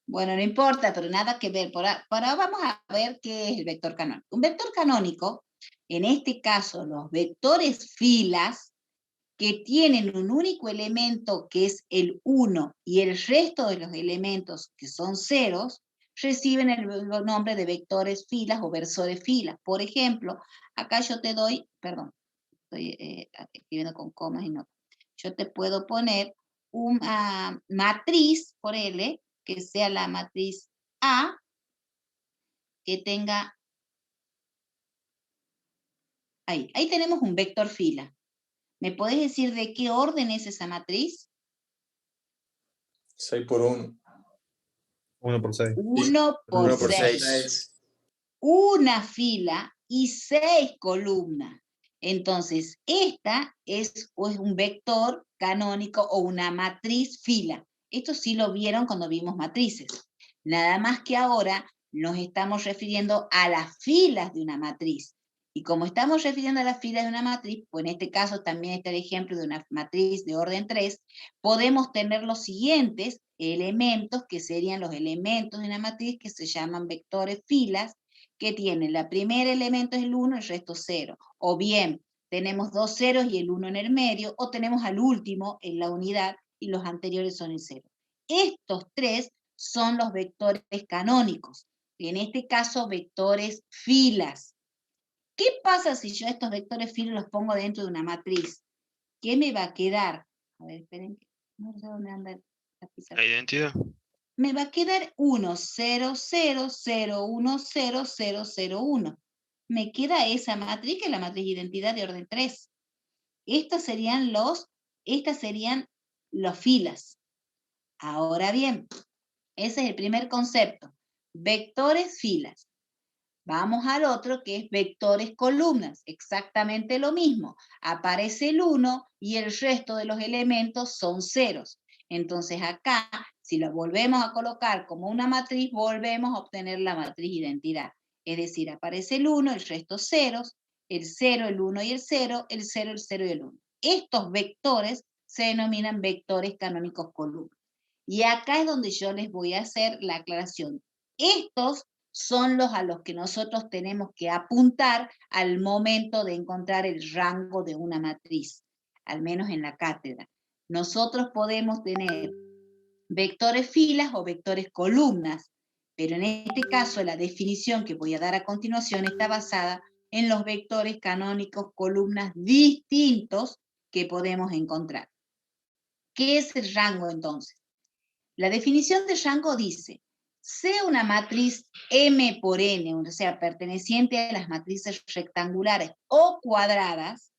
Bueno, no importa, pero nada que ver. Ahora vamos a ver qué es el vector canónico. Un vector canónico, en este caso, los vectores filas, que tienen un único elemento que es el 1 y el resto de los elementos que son ceros, reciben el nombre de vectores filas o versores filas. Por ejemplo, acá yo te doy, perdón, estoy escribiendo con comas y no. Yo te puedo poner una matriz, por L, que sea la matriz A, que tenga, ahí tenemos un vector fila. ¿Me podés decir de qué orden es esa matriz? 6 por 1. 1 por 6. 1 por 1 por 6. 6. Una fila y 6 columnas. Entonces, esta es un vector canónico o una matriz fila. Esto sí lo vieron cuando vimos matrices. Nada más que ahora nos estamos refiriendo a las filas de una matriz. Y como estamos refiriendo a las filas de una matriz, pues en este caso también está el ejemplo de una matriz de orden 3, podemos tener los siguientes elementos, que serían los elementos de una matriz que se llaman vectores filas, que tienen el primer elemento es el 1, el resto 0. O bien, tenemos 2 ceros y el 1 en el medio, o tenemos al último en la unidad y los anteriores son el 0. Estos 3 son los vectores canónicos, y en este caso vectores filas. ¿Qué pasa si yo estos vectores filas los pongo dentro de una matriz? ¿Qué me va a quedar? A ver, esperen, no sé dónde anda la pizarra. La identidad. Me va a quedar 1, 0, 0, 0, 1, 0, 0, 0, 1. Me queda esa matriz, que es la matriz de identidad de orden 3. Estas serían las filas. Ahora bien, ese es el primer concepto. Vectores filas. Vamos al otro, que es vectores columnas. Exactamente lo mismo. Aparece el 1 y el resto de los elementos son ceros. Entonces acá, si lo volvemos a colocar como una matriz, volvemos a obtener la matriz identidad. Es decir, aparece el 1, el resto ceros, el 0, el 1 y el 0, el 0, el 0 y el 1. Estos vectores se denominan vectores canónicos columnas. Y acá es donde yo les voy a hacer la aclaración. Estos son los a los que nosotros tenemos que apuntar al momento de encontrar el rango de una matriz, al menos en la cátedra. Nosotros podemos tener vectores filas o vectores columnas, pero en este caso la definición que voy a dar a continuación está basada en los vectores canónicos columnas distintos que podemos encontrar. ¿Qué es el rango entonces? La definición de rango dice: sea una matriz M por N, o sea, perteneciente a las matrices rectangulares o cuadradas,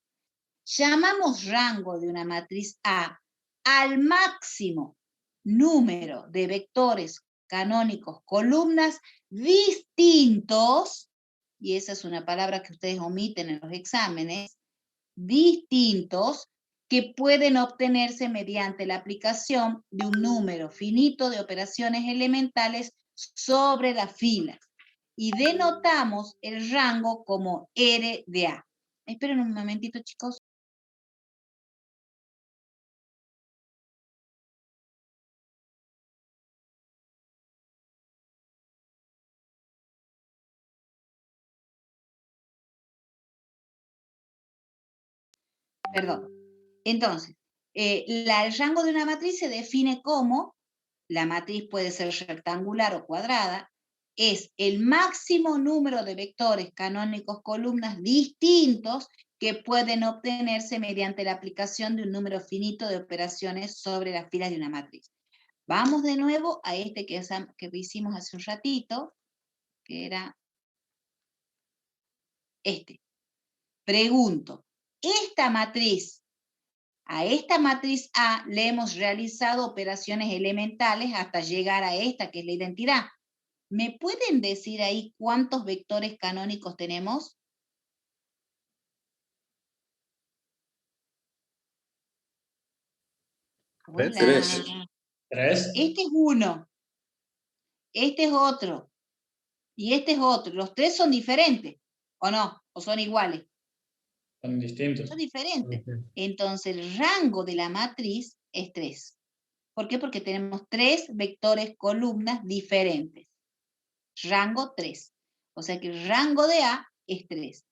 llamamos rango de una matriz A al máximo número de vectores canónicos columnas distintos, y esa es una palabra que ustedes omiten en los exámenes, distintos, que pueden obtenerse mediante la aplicación de un número finito de operaciones elementales sobre las filas. Y denotamos el rango como R de A. Esperen un momentito, chicos. Perdón. Entonces, el rango de una matriz se define como, la matriz puede ser rectangular o cuadrada, es el máximo número de vectores canónicos columnas distintos que pueden obtenerse mediante la aplicación de un número finito de operaciones sobre las filas de una matriz. Vamos de nuevo a este que hicimos hace un ratito, que era este. Pregunto, a esta matriz A le hemos realizado operaciones elementales hasta llegar a esta, que es la identidad. ¿Me pueden decir ahí cuántos vectores canónicos tenemos? Hola. Tres. ¿Tres? Este es uno, este es otro, y este es otro. ¿Los tres son diferentes o no? ¿O son iguales? Son distintos. Son diferentes. Entonces el rango de la matriz es 3. ¿Por qué? Porque tenemos 3 vectores columnas diferentes. Rango 3. O sea que el rango de A es 3.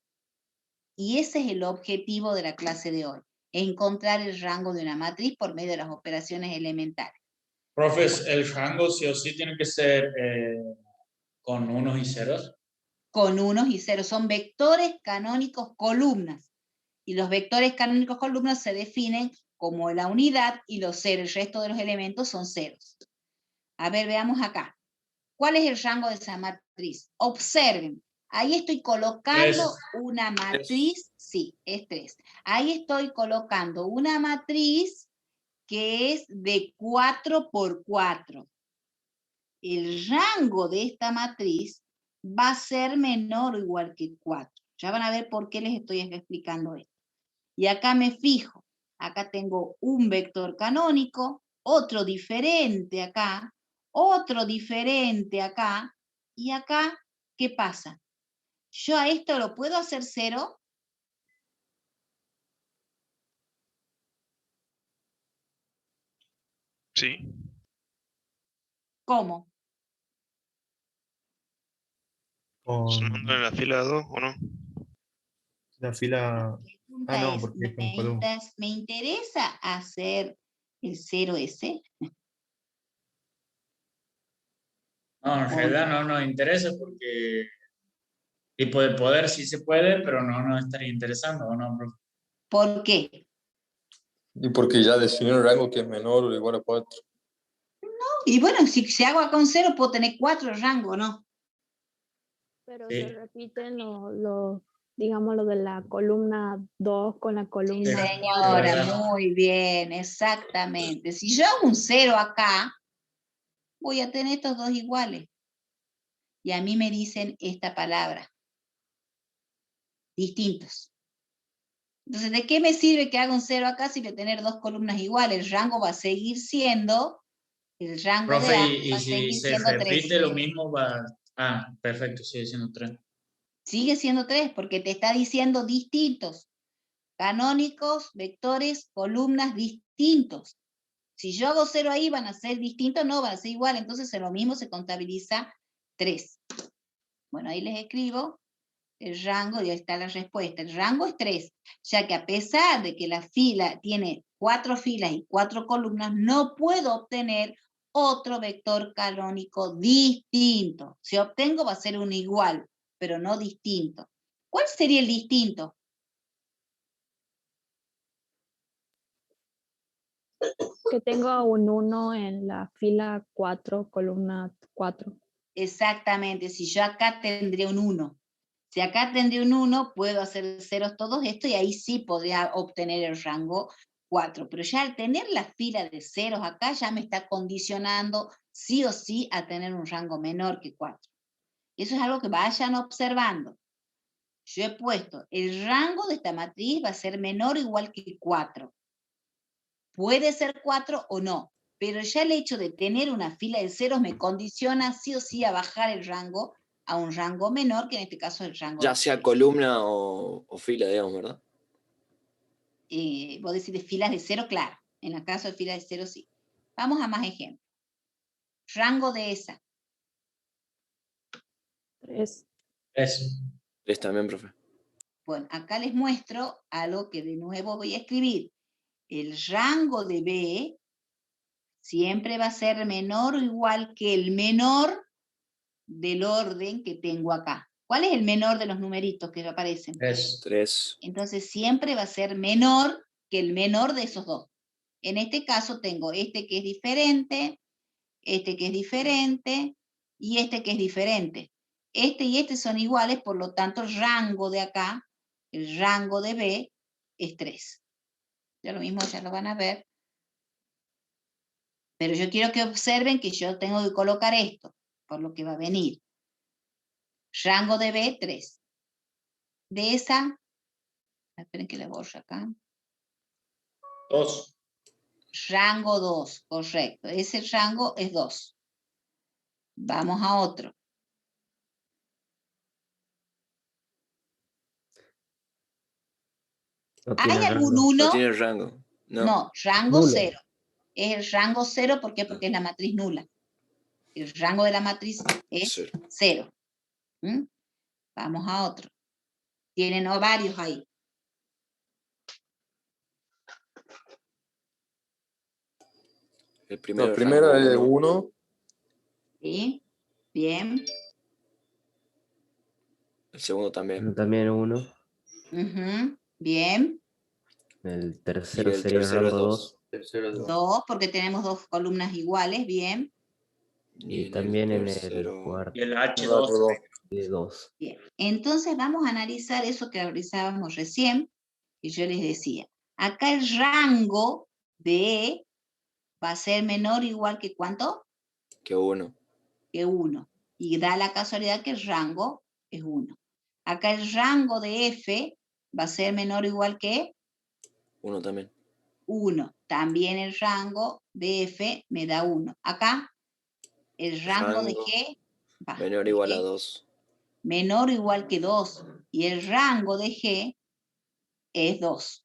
Y ese es el objetivo de la clase de hoy. Encontrar el rango de una matriz por medio de las operaciones elementales. Profes, ¿el rango sí o sí tiene que ser con unos y ceros? Con unos y ceros. Son vectores canónicos columnas. Y los vectores canónicos columnas se definen como la unidad y los ceros. El resto de los elementos son ceros. A ver, veamos acá. ¿Cuál es el rango de esa matriz? Observen. Ahí estoy colocando una matriz. Sí, es 3. Ahí estoy colocando una matriz que es de 4 por 4. El rango de esta matriz va a ser menor o igual que 4. Ya van a ver por qué les estoy explicando esto. Y acá me fijo. Acá tengo un vector canónico, otro diferente acá, otro diferente acá, y acá, ¿qué pasa? ¿Yo a esto lo puedo hacer 0? Sí. ¿Cómo? Sumando en la fila 2, ¿o no? La fila... pregunta no, es, porque es con columna. ¿me interesa hacer el 0S? No, en realidad no nos interesa porque tipo de poder sí se puede, pero no nos estaría interesando, ¿o no, profe? ¿Por qué? Y porque ya definió el rango que es menor o igual a 4. Y bueno, si hago acá un 0, puedo tener 4 rangos, ¿no? Pero Sí. se repiten digamos, lo de la columna 2 con la columna 4. Señora, verdad. muy bien, exactamente. Si yo hago un 0 acá, voy a tener estos dos iguales. Y a mí me dicen esta palabra. Distintos. Entonces, ¿de qué me sirve que haga un 0 acá si voy a tener dos columnas iguales? El rango va a seguir siendo, el rango Profe, de A y va a si seguir se siendo 3. repite lo mismo va... Ah, perfecto, sigue siendo 3. Sigue siendo 3 porque te está diciendo distintos. Canónicos, vectores, columnas distintos. Si yo hago 0 ahí, ¿van a ser distintos? No, van a ser igual. Entonces, en lo mismo se contabiliza 3. Bueno, ahí les escribo el rango y ahí está la respuesta. El rango es 3, ya que a pesar de que la fila tiene 4 filas y 4 columnas, no puedo obtener otro vector canónico distinto. Si obtengo va a ser un igual, pero no distinto. ¿Cuál sería el distinto? Que tengo un 1 en la fila 4, columna 4. Exactamente, si yo acá tendría un 1. Si acá tendría un 1, puedo hacer ceros todos esto y ahí sí podría obtener el rango 4. Pero ya al tener la fila de ceros acá ya me está condicionando sí o sí a tener un rango menor que 4. Eso es algo que vayan observando. Yo he puesto el rango de esta matriz va a ser menor o igual que 4. Puede ser 4 o no, pero ya el hecho de tener una fila de ceros me condiciona sí o sí a bajar el rango a un rango menor, que en este caso es el rango Ya de sea 3. columna o fila, digamos, ¿verdad? Vos decís de filas de 0, claro. En el caso de filas de 0, sí. Vamos a más ejemplos. Rango de esa. 3. 3. 3 también, profe. Bueno, acá les muestro algo que de nuevo voy a escribir. El rango de B siempre va a ser menor o igual que el menor del orden que tengo acá. ¿Cuál es el menor de los numeritos que aparecen? 3. 3. Entonces siempre va a ser menor que el menor de esos dos. En este caso tengo este que es diferente, este que es diferente y este que es diferente. Este y este son iguales, por lo tanto el rango de acá, el rango de B es 3. Ya lo mismo ya lo van a ver. Pero yo quiero que observen que yo tengo que colocar esto, por lo que va a venir. Rango de B, 3. De esa, esperen que le borro acá. 2. Rango 2, correcto. Ese rango es 2. Vamos a otro. No ¿Hay tiene algún rango. 1? No tiene rango. No. No, rango Nulo. 0. Es el rango 0, ¿por qué? Porque es la matriz nula. El rango de la matriz es 0. Vamos a otro. Tienen varios ahí. El primero, La primera rango es 1. 1. ¿Sí? Bien. El segundo también. También 1. Bien. El Y tercero el sería tercero es rango 2. 2. 2, porque tenemos dos columnas iguales. Bien. Y también en el tercero- cuarto Y el H2. Rango 2. de 2. Bien. Entonces vamos a analizar eso que analizábamos recién, y yo les decía. Acá el rango de E va a ser menor o igual que ¿cuánto? Que 1. Que 1. Y da la casualidad que el rango es 1. Acá el rango de F va a ser menor o igual que 1 también. 1. También el rango de F me da 1. Acá el rango de G va menor o de igual a G, 2. menor o igual que 2. Y el rango de G es 2.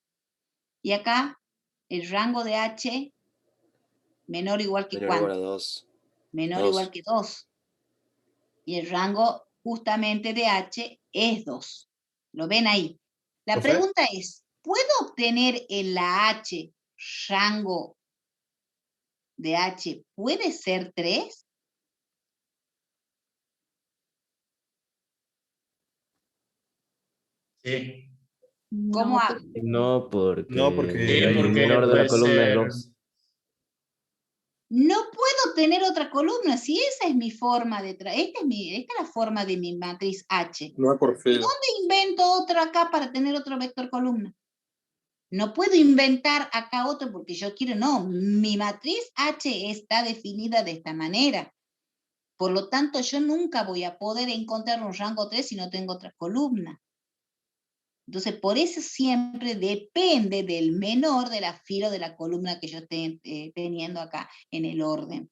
Y acá el rango de H menor o igual que Menor o igual a ¿cuánto? 2. Menor o igual que 2. Y el rango justamente de H es 2. ¿Lo ven ahí? La ¿Profe? pregunta es, ¿puedo obtener en la H rango de H puede ser 3? Sí. ¿Cómo No, hago? No, porque, No, porque Sí, el porque menor de la puede columna es ser. 2. No puedo tener otra columna, si esa es mi forma de esta es la forma de mi matriz H. No es por fila. ¿Dónde invento otro acá para tener otro vector columna? No puedo inventar acá otro porque yo quiero, no, mi matriz H está definida de esta manera. Por lo tanto, yo nunca voy a poder encontrar un rango 3 si no tengo otra columna. Entonces, por eso siempre depende del menor de la fila de la columna que yo esté teniendo acá en el orden.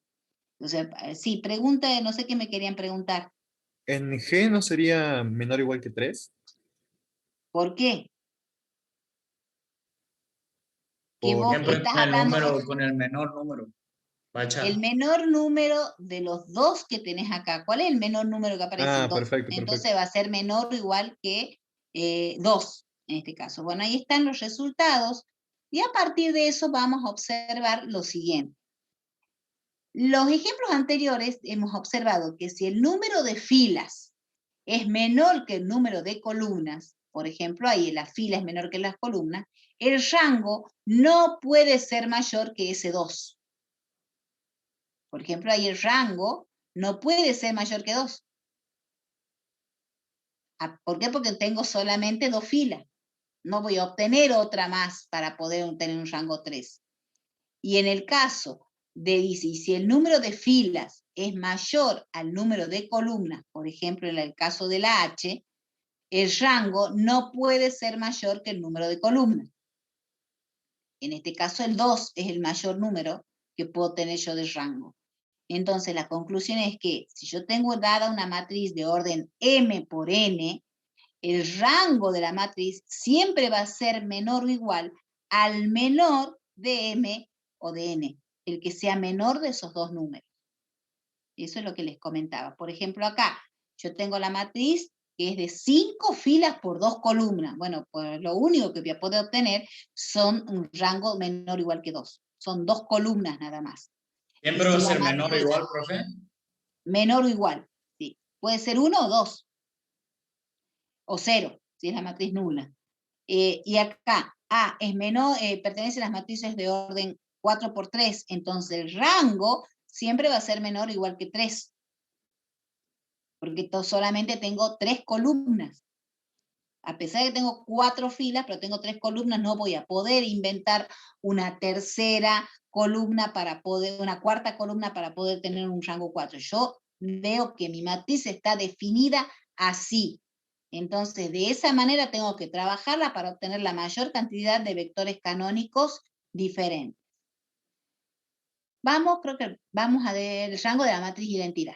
Entonces, sí, pregunta, no sé qué me querían preguntar. ¿En G no sería menor o igual que 3? ¿Por qué? Que Por- vos Siempre estás con el hablando número, con el menor número. Bacha. el menor número de los dos que tenés acá. ¿Cuál es el menor número que aparece? Ah, 2. perfecto, Entonces perfecto. va a ser menor o igual que 2 en este caso. Bueno, ahí están los resultados y a partir de eso vamos a observar lo siguiente. Los ejemplos anteriores hemos observado que si el número de filas es menor que el número de columnas, por ejemplo, ahí la fila es menor que las columnas, el rango no puede ser mayor que ese 2. Por ejemplo, ahí el rango no puede ser mayor que 2. ¿Por qué? Porque tengo solamente 2 filas. No voy a obtener otra más para poder obtener un rango 3. Y en el caso de, si el número de filas es mayor al número de columnas, por ejemplo, en el caso de la H, el rango no puede ser mayor que el número de columnas. En este caso, el 2 es el mayor número que puedo tener yo de rango. Entonces, la conclusión es que si yo tengo dada una matriz de orden M por N, el rango de la matriz siempre va a ser menor o igual al menor de M o de N, el que sea menor de esos dos números. Eso es lo que les comentaba. Por ejemplo, acá yo tengo la matriz que es de 5 filas por 2 columnas. Bueno, pues lo único que voy a poder obtener son un rango menor o igual que 2. Son 2 columnas nada más. ¿Siempre va a ser menor o igual, profe? Menor o igual, sí. Puede ser 1 o 2. O 0, si es la matriz nula. Y acá, A es menor, pertenece a las matrices de orden 4 por 3, entonces el rango siempre va a ser menor o igual que 3. Porque solamente tengo 3 columnas. A pesar de que tengo 4 filas, pero tengo 3 columnas, no voy a poder inventar una tercera columna para poder, una cuarta columna para poder tener un rango 4. Yo veo que mi matriz está definida así. Entonces, de esa manera tengo que trabajarla para obtener la mayor cantidad de vectores canónicos diferentes. Creo que vamos a ver el rango de la matriz identidad.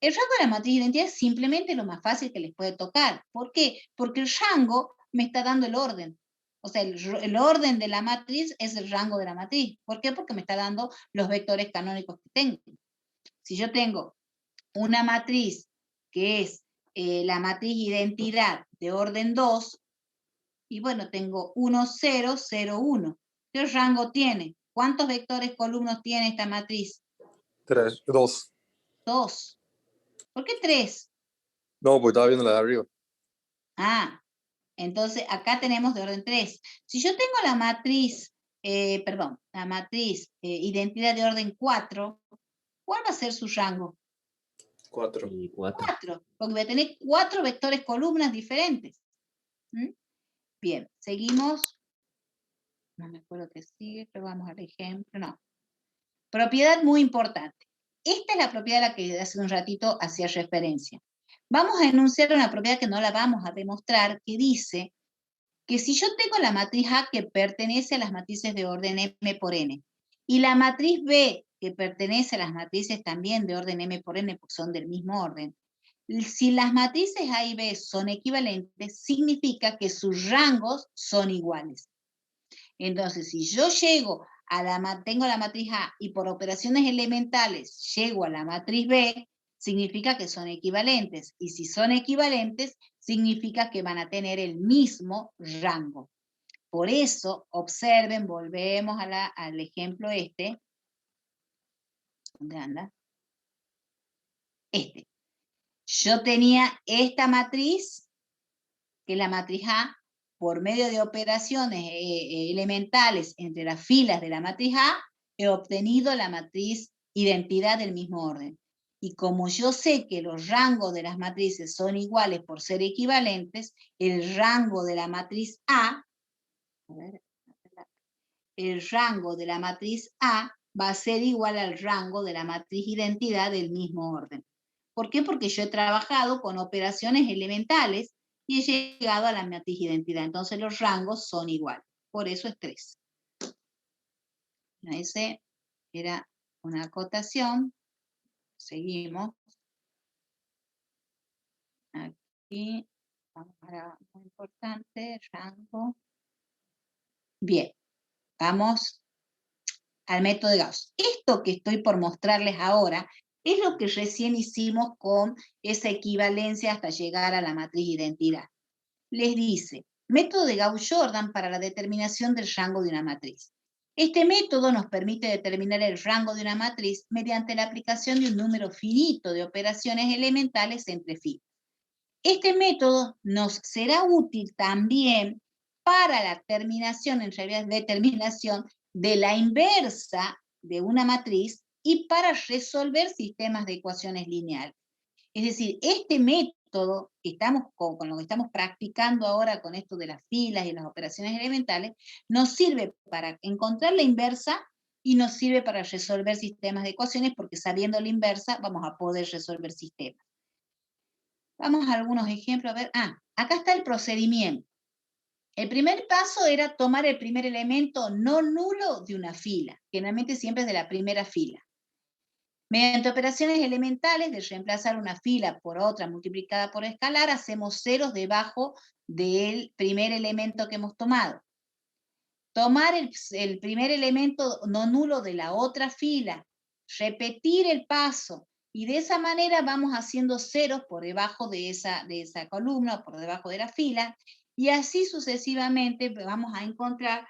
El rango de la matriz identidad es simplemente lo más fácil que les puede tocar. ¿Por qué? Porque el rango me está dando el orden. O sea, el orden de la matriz es el rango de la matriz. ¿Por qué? Porque me está dando los vectores canónicos que tengo. Si yo tengo una matriz que es la matriz identidad de orden 2, y bueno, tengo 1, 0, 0, 1. ¿Qué rango tiene? ¿Cuántos vectores columnos tiene esta matriz? 3, 2. 2. ¿Por qué 3? No, porque estaba viendo la de arriba. Ah, entonces acá tenemos de orden 3. Si yo tengo la matriz, identidad de orden 4, ¿cuál va a ser su rango? 4. 4, porque voy a tener 4 vectores columnas diferentes. Bien, seguimos. No me acuerdo qué sigue, pero vamos al ejemplo. No. Propiedad muy importante. Esta es la propiedad a la que hace un ratito hacía referencia. Vamos a enunciar una propiedad que no la vamos a demostrar, que dice que si yo tengo la matriz A que pertenece a las matrices de orden M por N, y la matriz B que pertenece a las matrices también de orden M por N, porque son del mismo orden, si las matrices A y B son equivalentes, significa que sus rangos son iguales. Entonces, si yo llego tengo la matriz A y por operaciones elementales llego a la matriz B, significa que son equivalentes. Y si son equivalentes, significa que van a tener el mismo rango. Por eso, observen, volvemos al ejemplo este. ¿Dónde anda? Este. Yo tenía esta matriz, que es la matriz A, por medio de operaciones elementales entre las filas de la matriz A, he obtenido la matriz identidad del mismo orden. Y como yo sé que los rangos de las matrices son iguales por ser equivalentes, el rango de la matriz A, va a ser igual al rango de la matriz identidad del mismo orden. ¿Por qué? Porque yo he trabajado con operaciones elementales y he llegado a la matriz identidad. Entonces los rangos son iguales. Por eso es 3. Esa era una acotación. Seguimos. Aquí. Vamos a muy importante. Rango. Bien. Vamos al método de Gauss. Esto que estoy por mostrarles ahora es lo que recién hicimos con esa equivalencia hasta llegar a la matriz identidad. Les dice, método de Gauss-Jordan para la determinación del rango de una matriz. Este método nos permite determinar el rango de una matriz mediante la aplicación de un número finito de operaciones elementales entre filas. Este método nos será útil también para la determinación de la inversa de una matriz y para resolver sistemas de ecuaciones lineales. Es decir, este método que estamos con lo que estamos practicando ahora con esto de las filas y las operaciones elementales, nos sirve para encontrar la inversa y nos sirve para resolver sistemas de ecuaciones, porque sabiendo la inversa vamos a poder resolver sistemas. Vamos a algunos ejemplos. A ver, acá está el procedimiento. El primer paso era tomar el primer elemento no nulo de una fila. Generalmente siempre es de la primera fila. Mediante operaciones elementales de reemplazar una fila por otra multiplicada por escalar, hacemos ceros debajo del primer elemento que hemos tomado. Tomar el primer elemento no nulo de la otra fila, repetir el paso, y de esa manera vamos haciendo ceros por debajo de esa columna, por debajo de la fila, y así sucesivamente vamos a encontrar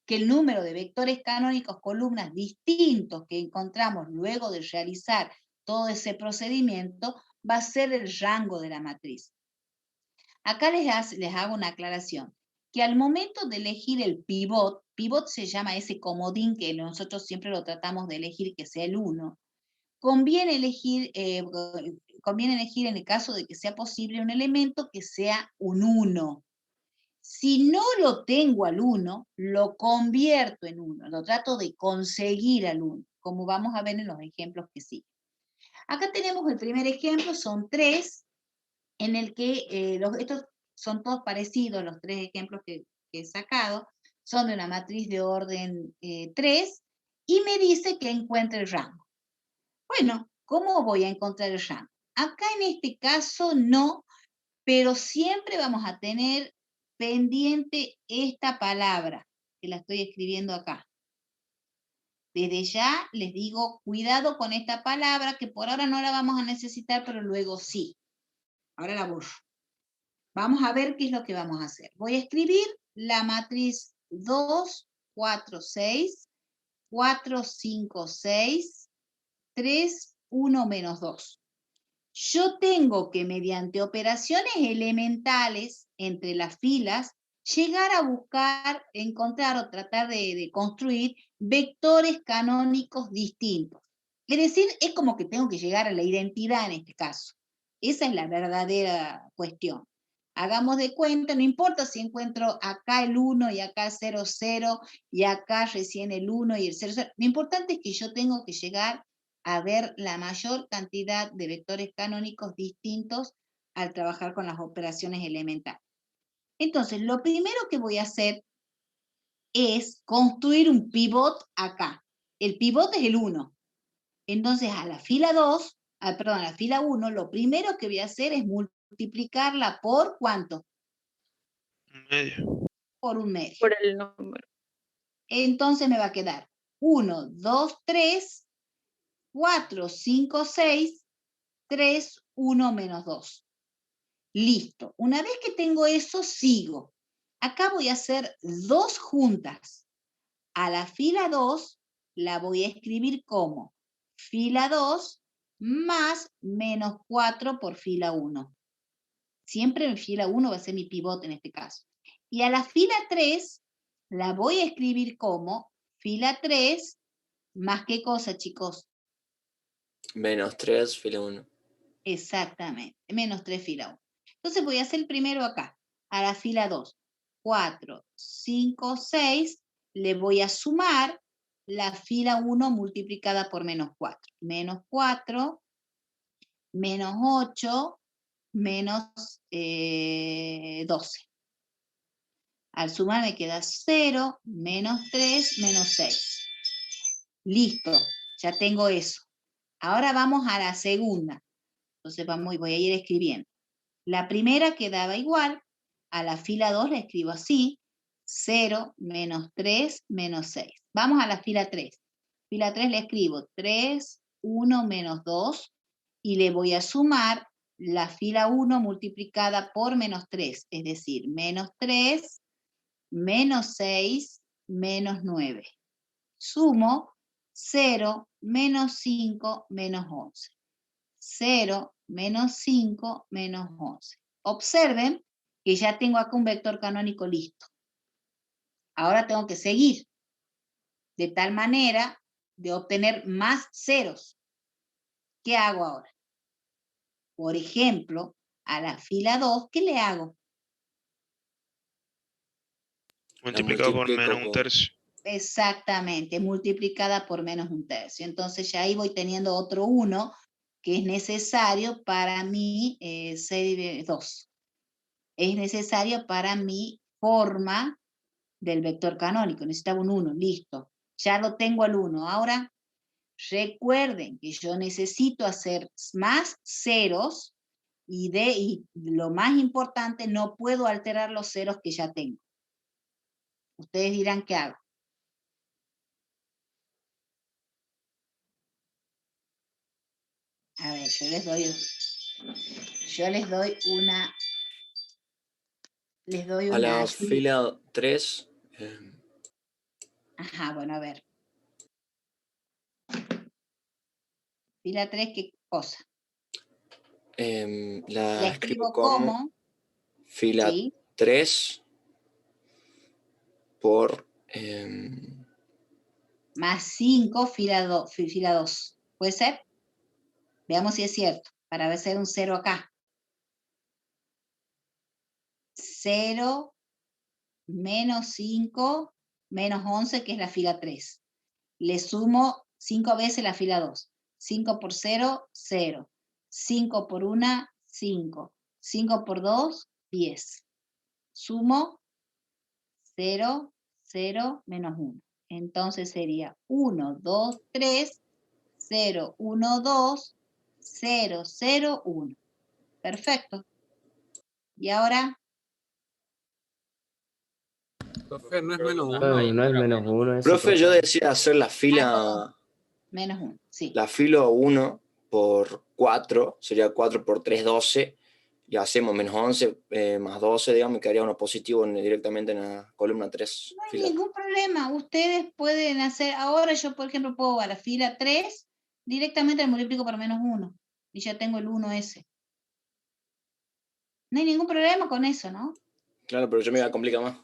que el número de vectores canónicos columnas distintos que encontramos luego de realizar todo ese procedimiento va a ser el rango de la matriz. Acá les hago una aclaración, que al momento de elegir el pivot se llama ese comodín que nosotros siempre lo tratamos de elegir que sea el 1, conviene elegir en el caso de que sea posible un elemento que sea un 1. Si no lo tengo al 1, lo convierto en 1, lo trato de conseguir al 1, como vamos a ver en los ejemplos que siguen. Acá tenemos el primer ejemplo, son 3, en el que estos son todos parecidos, los 3 ejemplos que he sacado, son de una matriz de orden 3, y me dice que encuentre el rango. Bueno, ¿cómo voy a encontrar el rango? Acá en este caso no, pero siempre vamos a tener pendiente esta palabra, que la estoy escribiendo acá. Desde ya les digo, cuidado con esta palabra, que por ahora no la vamos a necesitar, pero luego sí. Ahora la borro. Vamos a ver qué es lo que vamos a hacer. Voy a escribir la matriz 2, 4, 6, 4, 5, 6, 3, 1, menos 2. Yo tengo que, mediante operaciones elementales entre las filas, llegar a buscar, encontrar o tratar de construir vectores canónicos distintos. Es decir, es como que tengo que llegar a la identidad en este caso. Esa es la verdadera cuestión. Hagamos de cuenta, no importa si encuentro acá el 1 y acá 0, 0, y acá recién el 1 y el 0, 0. Lo importante es que yo tengo que llegar a ver la mayor cantidad de vectores canónicos distintos al trabajar con las operaciones elementales. Entonces, lo primero que voy a hacer es construir un pivot acá. El pivot es el 1. Entonces, a la fila 2, a la fila 1, lo primero que voy a hacer es multiplicarla por ¿cuánto? Un medio. Por un medio. Por el número. Entonces me va a quedar 1, 2, 3, 4, 5, 6, 3, 1, menos 2. Listo. Una vez que tengo eso, sigo. Acá voy a hacer 2 juntas. A la fila 2 la voy a escribir como fila 2 más menos 4 por fila 1. Siempre en fila 1 va a ser mi pivote en este caso. Y a la fila 3 la voy a escribir como fila 3 más ¿qué cosa, chicos? Menos 3, fila 1. Exactamente, menos 3 fila 1. Entonces voy a hacer el primero acá, a la fila 2. 4, 5, 6, le voy a sumar la fila 1 multiplicada por menos 4. Menos 4, menos 8, menos 12. Al sumar me queda 0, menos 3, menos 6. Listo, ya tengo eso. Ahora vamos a la segunda. Entonces voy a ir escribiendo. La primera quedaba igual, a la fila 2 la escribo así, 0, menos 3, menos 6. Vamos a la fila 3. Fila 3 le escribo 3, 1, menos 2, y le voy a sumar la fila 1 multiplicada por menos 3, es decir, menos 3, menos 6, menos 9. Sumo 0, menos 5, menos 11. 0, menos 5, menos 11. Observen que ya tengo acá un vector canónico listo. Ahora tengo que seguir de tal manera de obtener más ceros. ¿Qué hago ahora? Por ejemplo, a la fila 2, ¿qué le hago? Multiplicado por menos un tercio. Exactamente, multiplicada por menos un tercio. Entonces ya ahí voy teniendo otro 1 que es necesario para mi 2. Es necesario para mi forma del vector canónico. Necesitaba un 1, listo. Ya lo tengo al 1. Ahora Recuerden que yo necesito hacer más ceros y lo más importante, no puedo alterar los ceros que ya tengo. Ustedes dirán qué hago. A ver, yo les doy A la fila 3. Ajá, bueno, a ver. Fila 3, ¿qué cosa? La escribo como fila ¿sí? 3 por... más 5, fila 2. ¿Puede ser? Veamos si es cierto, para ver si hay un 0 acá. 0, menos 5, menos 11, que es la fila 3. Le sumo 5 veces la fila 2. 5 por 0, 0. 5 por 1, 5. 5 por 2, 10. Sumo 0, 0, menos 1. Entonces sería 1, 2, 3, 0, 1, 2, 0, 0, 1. Perfecto. Y ahora... Profe, no es menos 1. Ay, no es menos 1 eso. Profe, yo decía hacer la fila... Menos 1, sí. La fila 1 por 4, sería 4 por 3, 12. Y hacemos menos 11 más 12, digamos, me quedaría uno positivo directamente en la columna 3. No hay ningún problema. Ustedes pueden hacer... Ahora yo, por ejemplo, puedo a la fila 3, directamente lo multiplico por menos 1. Y ya tengo el 1 ese. No hay ningún problema con eso, ¿no? Claro, pero yo me voy a complicar más.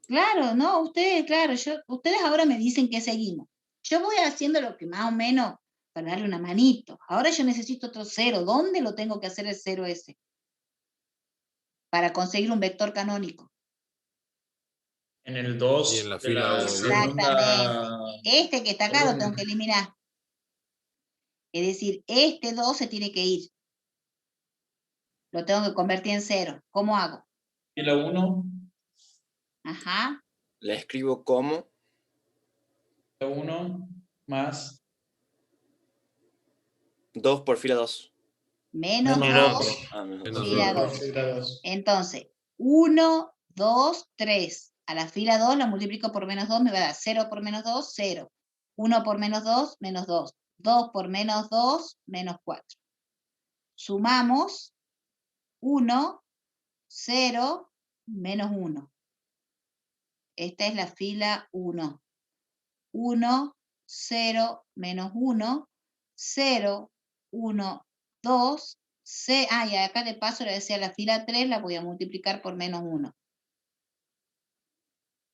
Claro, no, ustedes, claro, ustedes ahora me dicen que seguimos. Yo voy haciendo lo que más o menos para darle una manito. Ahora yo necesito otro 0. ¿Dónde lo tengo que hacer el 0 ese? Para conseguir un vector canónico. En el 2 y en la de fila la 1. Exactamente. Este que está acá lo tengo que eliminar. Es decir, este 2 se tiene que ir. Lo tengo que convertir en 0. ¿Cómo hago? Fila 1. Ajá. La escribo como... Fila 1 más... 2 por fila 2. Menos 2, fila 2. Entonces, 1, 2, 3. A la fila 2 la multiplico por menos 2, me va a dar 0 por menos 2, 0. 1 por menos 2, menos 2. 2 por menos 2, menos 4. Sumamos 1, 0, menos 1. Esta es la fila 1. 1, 0, menos 1, 0, 1, 2, y acá de paso le decía la fila 3, la voy a multiplicar por menos 1.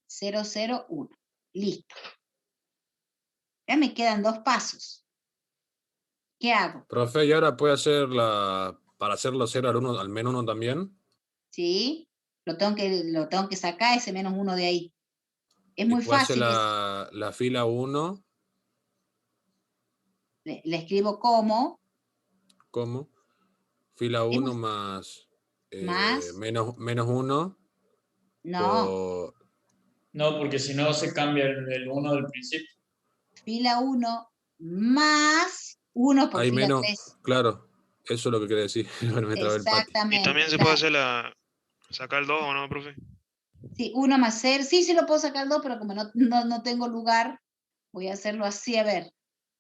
0, 0, 1. Listo. Ya me quedan 2 pasos. ¿Qué hago? Profe, ¿y ahora puede hacer para hacerlo 0 al menos 1 también? ¿Sí? Lo tengo que sacar ese menos 1 de ahí. Es muy fácil. La fila 1. Le escribo como. ¿Cómo? Fila 1 más menos 1. No. No, porque si no se cambia el 1 del principio. Fila 1 más 1 por Hay fila menos, 3. claro, eso es lo que quería decir. Bueno, me trabé el pati. Exactamente. Y también se puede hacer sacar el 2, ¿o no, profe? Sí, 1 más 0. Sí, lo puedo sacar el 2, pero como no tengo lugar, voy a hacerlo así, a ver.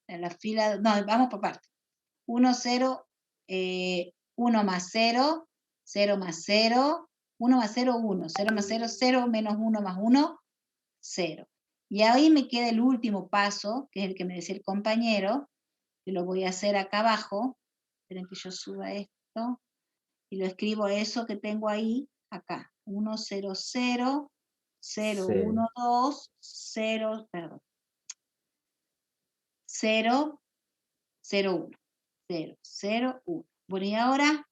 En la fila, no, vamos por parte. 1, 0, 1 más 0, 0 más 0, 1 más 0, 1, 0 más 0, 0, menos 1 más 1, 0. Y ahí me queda el último paso, que es el que me decía el compañero, que lo voy a hacer acá abajo. Esperen que yo suba esto. Y lo escribo eso que tengo ahí, acá. 1, 0, 0, 0, 1, 2, 0, perdón. 0, 0, 1. 0, 0, 1. Bueno, y ahora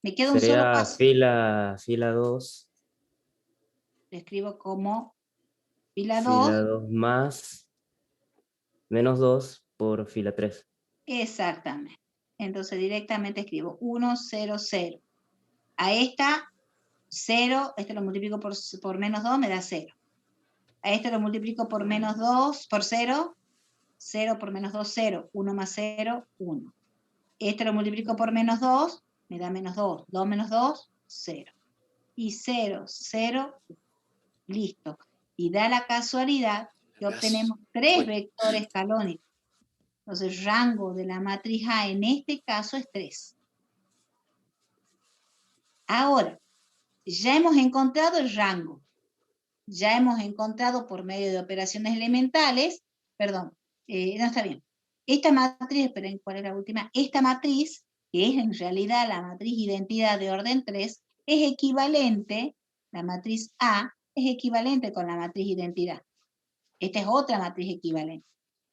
me queda un solo paso. Fila 2. Le escribo como fila 2. Fila 2 más menos 2 por fila 3. Exactamente. Entonces directamente escribo 1, 0, 0. A esta 0, este lo multiplico por menos 2, me da 0. A este lo multiplico por menos 2, por 0, 0 por menos 2, 0. 1 más 0, 1. Esto lo multiplico por menos 2, me da menos 2. 2 menos 2, 0. Y 0, 0, listo. Y da la casualidad que obtenemos 3 vectores canónicos. Entonces, el rango de la matriz A en este caso es 3. Ahora, ya hemos encontrado el rango. Ya hemos encontrado por medio de operaciones elementales, perdón, no está bien. Esta matriz, esperen, ¿cuál es la última? Esta matriz, que es en realidad la matriz identidad de orden 3, es equivalente, la matriz A es equivalente con la matriz identidad. Esta es otra matriz equivalente.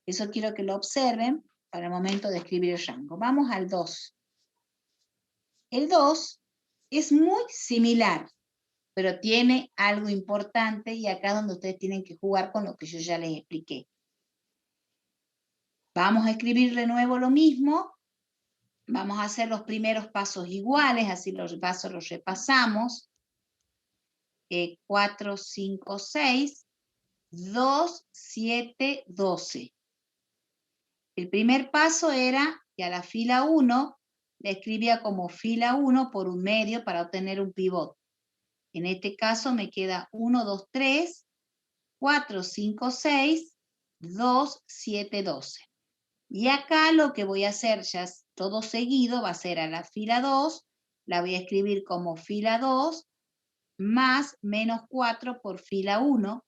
Eso quiero que lo observen para el momento de escribir el rango. Vamos al 2. El 2 es muy similar, pero tiene algo importante y acá es donde ustedes tienen que jugar con lo que yo ya les expliqué. Vamos a escribir de nuevo lo mismo. Vamos a hacer los primeros pasos iguales, así los pasos los repasamos. 4, 5, 6, 2, 7, 12. El primer paso era que a la fila 1 la escribía como fila 1 por un medio para obtener un pivot. En este caso me queda 1, 2, 3, 4, 5, 6, 2, 7, 12. Y acá lo que voy a hacer ya todo seguido va a ser a la fila 2, la voy a escribir como fila 2, más menos 4 por fila 1,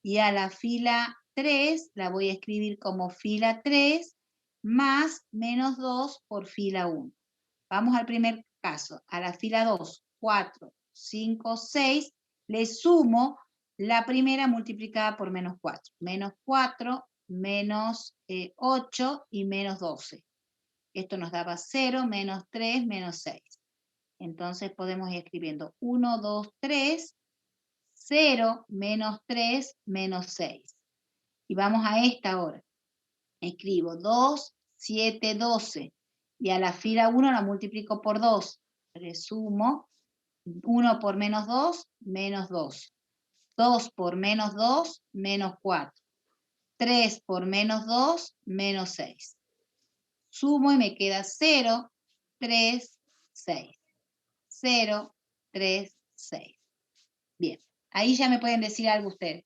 y a la fila 3 la voy a escribir como fila 3, más menos 2 por fila 1. Vamos al primer caso, a la fila 2, 4, 5, 6, le sumo la primera multiplicada por menos 4. Menos 4, menos 8 y menos 12. Esto nos daba 0, menos 3, menos 6. Entonces podemos ir escribiendo 1, 2, 3, 0, menos 3, menos 6. Y vamos a esta ahora. Escribo 2, 7, 12. Y a la fila 1 la multiplico por 2. Le sumo 1 por menos 2, menos 2. 2 por menos 2, menos 4. 3 por menos 2, menos 6. Sumo y me queda 0, 3, 6. 0, 3, 6. Bien, ahí ya me pueden decir algo ustedes.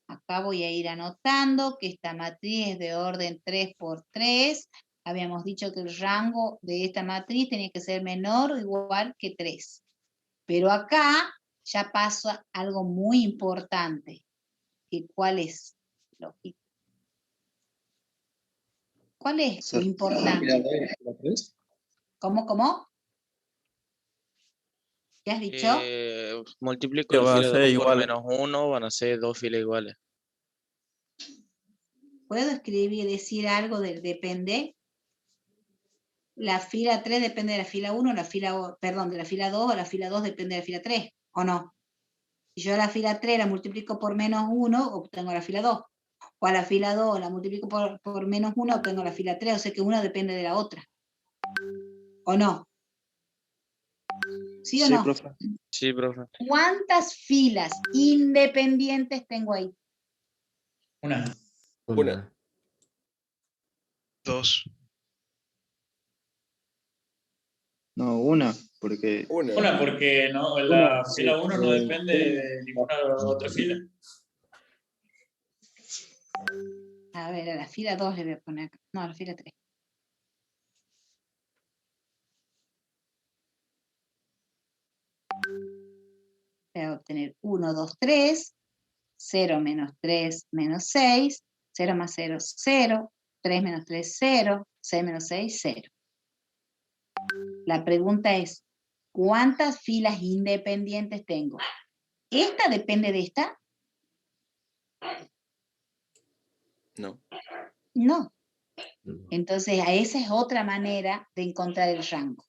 Acá voy a ir anotando que esta matriz es de orden 3 por 3. Habíamos dicho que el rango de esta matriz tenía que ser menor o igual que 3. Pero acá ya pasa algo muy importante. ¿Cuál es? ¿Cuál es lo importante? ¿Cómo? ¿Qué has dicho? Multiplico Que la va a fila ser 2 por igual. menos 1, van a ser 2 filas iguales. ¿Puedo escribir y decir algo del depende? La fila 3 depende de la fila 1, de la fila 2, o la fila 2 depende de la fila 3, ¿o no? Si yo a la fila 3 la multiplico por menos 1, obtengo la fila 2. O a la fila 2 la multiplico por menos 1, obtengo la fila 3. O sea que una depende de la otra. ¿O no? ¿Sí o no? Profe. Sí, profe. ¿Cuántas filas independientes tengo ahí? Una. 2. No, una, porque... Una, porque no, la fila 1 no depende de ninguna otra fila. A ver, a la fila 2 le voy a poner acá. No, a la fila 3. Voy a obtener 1, 2, 3, 0 menos 3 menos 6, 0 más 0, 0, 3 menos 3, 0, 6 menos 6, 0. La pregunta es, ¿cuántas filas independientes tengo? ¿Esta depende de esta? No. No. Entonces, esa es otra manera de encontrar el rango.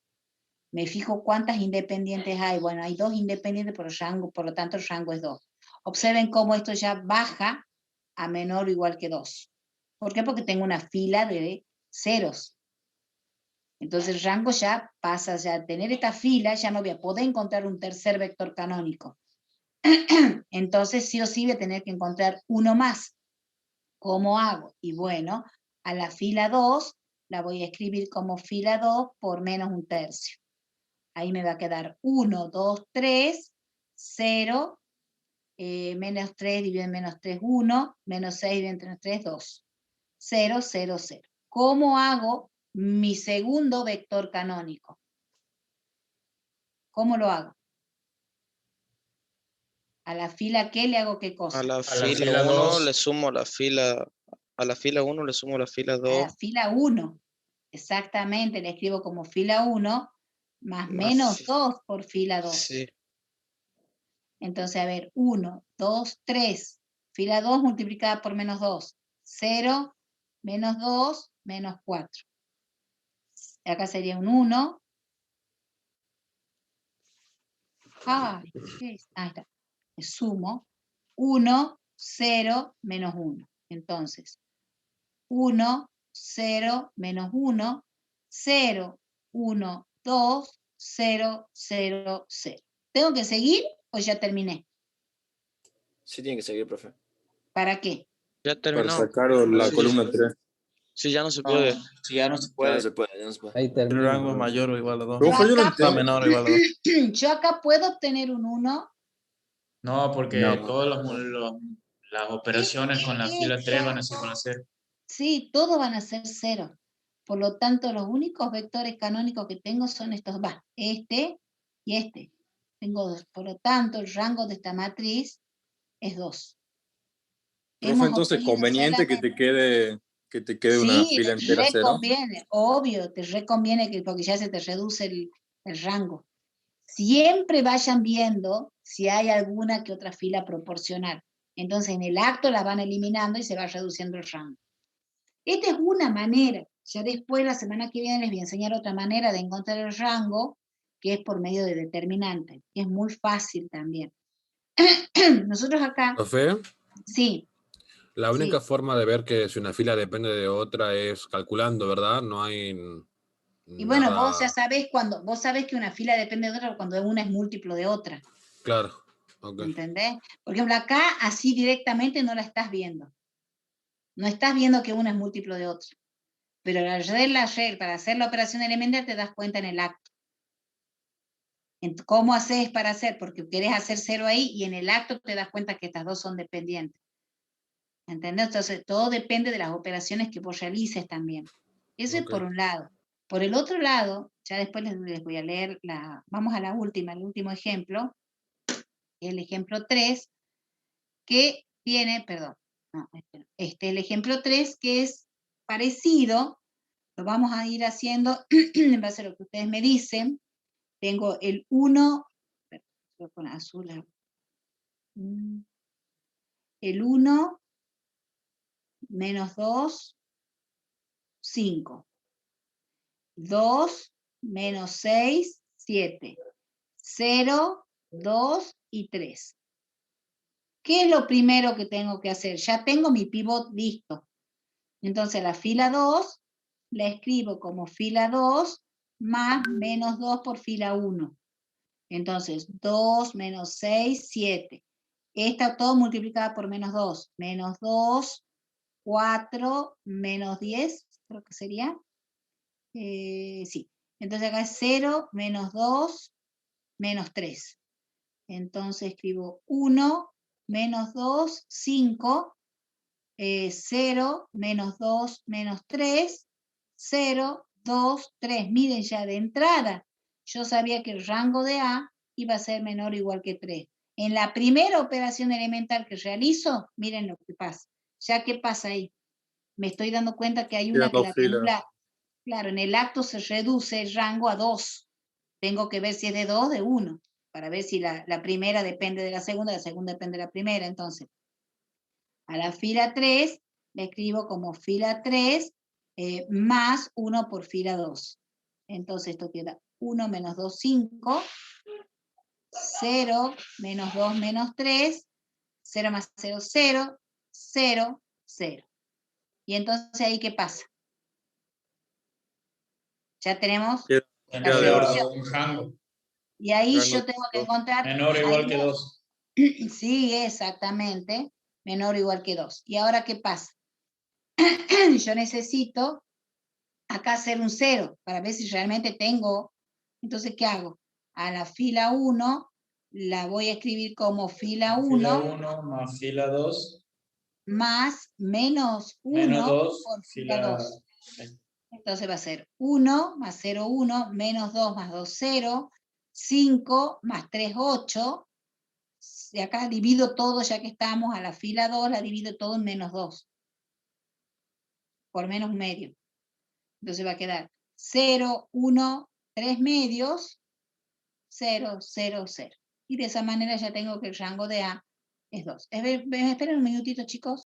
Me fijo cuántas independientes hay. Bueno, hay 2 independientes por el rango, por lo tanto el rango es 2. Observen cómo esto ya baja a menor o igual que 2. ¿Por qué? Porque tengo una fila de ceros. Entonces el rango ya pasa a tener esta fila, ya no voy a poder encontrar un tercer vector canónico. Entonces sí o sí voy a tener que encontrar uno más. ¿Cómo hago? Y bueno, a la fila 2 la voy a escribir como fila 2 por menos 1/3. Ahí me va a quedar 1, 2, 3, 0, menos 3 dividido en menos 3, 1, menos 6 dividido entre menos 3, 2. 0, 0, 0. ¿Cómo hago mi segundo vector canónico? ¿Cómo lo hago? ¿A la fila qué le hago qué cosa? A la fila fila 1 dos. le sumo la fila. A la fila 1 le sumo la fila A 2. la fila 1. Exactamente, le escribo como fila 1 más menos Más. 2 por fila 2. Sí. Entonces, a ver, 1, 2, 3. Fila 2 multiplicada por menos 2. 0, menos 2, menos 4. Acá sería un 1. Ahí está. Sumo. 1, 0, menos 1. Entonces, 1, 0, menos 1, 0, 1, 2, 0, 0, 0. ¿Tengo que seguir o ya terminé? Sí, tiene que seguir, profe. ¿Para qué? Ya Para terminó. sacar la Sí. columna 3. Sí, ya no se puede. Si ya no se Ya puede. no se puede, ya no se puede. Ahí El termina. rango es mayor o igual a 2. Profe, yo no acá entiendo. Menor o igual a 2. Yo acá puedo obtener un 1. No, porque No. todas las operaciones con la fila 3 van a ser con la 0. Sí, todos van a ser 0. Por lo tanto, los únicos vectores canónicos que tengo son estos, este y este. Tengo 2. Por lo tanto, el rango de esta matriz es 2. Profe, entonces conveniente que te quede una Sí, fila entera 0. reconviene, obvio, te reconviene porque ya se te reduce el rango. Siempre vayan viendo si hay alguna que otra fila proporcional. Entonces en el acto la van eliminando y se va reduciendo el rango. Esta es una manera. Ya después, la semana que viene, les voy a enseñar otra manera de encontrar el rango, que es por medio de determinante, que es muy fácil también. Nosotros acá... Profe, Sí. la única Sí. forma de ver que si una fila depende de otra es calculando, ¿verdad? No hay Y bueno, nada... vos ya sabés vos sabés que una fila depende de otra cuando una es múltiplo de otra. Claro, ok. ¿Entendés? Por ejemplo, acá así directamente no la estás viendo. No estás viendo que una es múltiplo de otra. Pero la regla para hacer la operación elemental te das cuenta en el acto. ¿Cómo haces para hacer? Porque querés hacer 0 ahí y en el acto te das cuenta que estas dos son dependientes. ¿Entendés? Entonces, todo depende de las operaciones que vos realices también. Eso es por un lado. Por el otro lado, ya después les voy a leer vamos a la última, el último ejemplo, el ejemplo 3, que tiene, perdón, no, el ejemplo 3 que es parecido, lo vamos a ir haciendo en base a lo que ustedes me dicen. Tengo el 1, con azul, el 1, menos 2, 5. 2, menos 6, 7. 0, 2 y 3. ¿Qué es lo primero que tengo que hacer? Ya tengo mi pivot listo. Entonces la fila 2 la escribo como fila 2 más menos 2 por fila 1. Entonces 2 menos 6, 7. Esta todo multiplicada por menos 2. Menos 2, 4, menos 10, creo que sería. Sí. Entonces acá es 0, menos 2, menos 3. Entonces escribo 1, menos 2, 5, 0, menos 2, menos 3, 0, 2, 3. Miren ya de entrada, yo sabía que el rango de A iba a ser menor o igual que 3. En la primera operación elemental que realizo, miren lo que pasa. Ya, ¿qué pasa ahí? Me estoy dando cuenta que hay una que la triangula. Claro, en el acto se reduce el rango a 2. Tengo que ver si es de 2 o de 1, para ver si la primera depende de la segunda depende de la primera. Entonces, a la fila 3 la escribo como fila 3 más 1 por fila 2. Entonces esto queda 1 menos 2, 5. 0 menos 2 menos 3. 0 más 0, 0. 0, 0. Y entonces ahí, ¿qué pasa? Ya tenemos la reducción. Un rango. Y ahí yo tengo que encontrar... Menor o igual que 2. Sí, exactamente. Menor o igual que 2. ¿Y ahora qué pasa? yo necesito acá hacer un 0 para ver si realmente tengo. Entonces, ¿qué hago? A la fila 1 la voy a escribir como fila 1. Fila 1 más fila 2. Más menos 1 Menos 2, por fila fila 2. Entonces va a ser 1 más 0, 1, menos 2 más 2, 0, 5 más 3, 8. Y acá divido todo, ya que estamos a la fila 2, la divido todo en menos 2. Por menos medio. Entonces va a quedar 0, 1, 3 medios, 0, 0, 0. Y de esa manera ya tengo que el rango de A es 2. Esperen un minutito, chicos.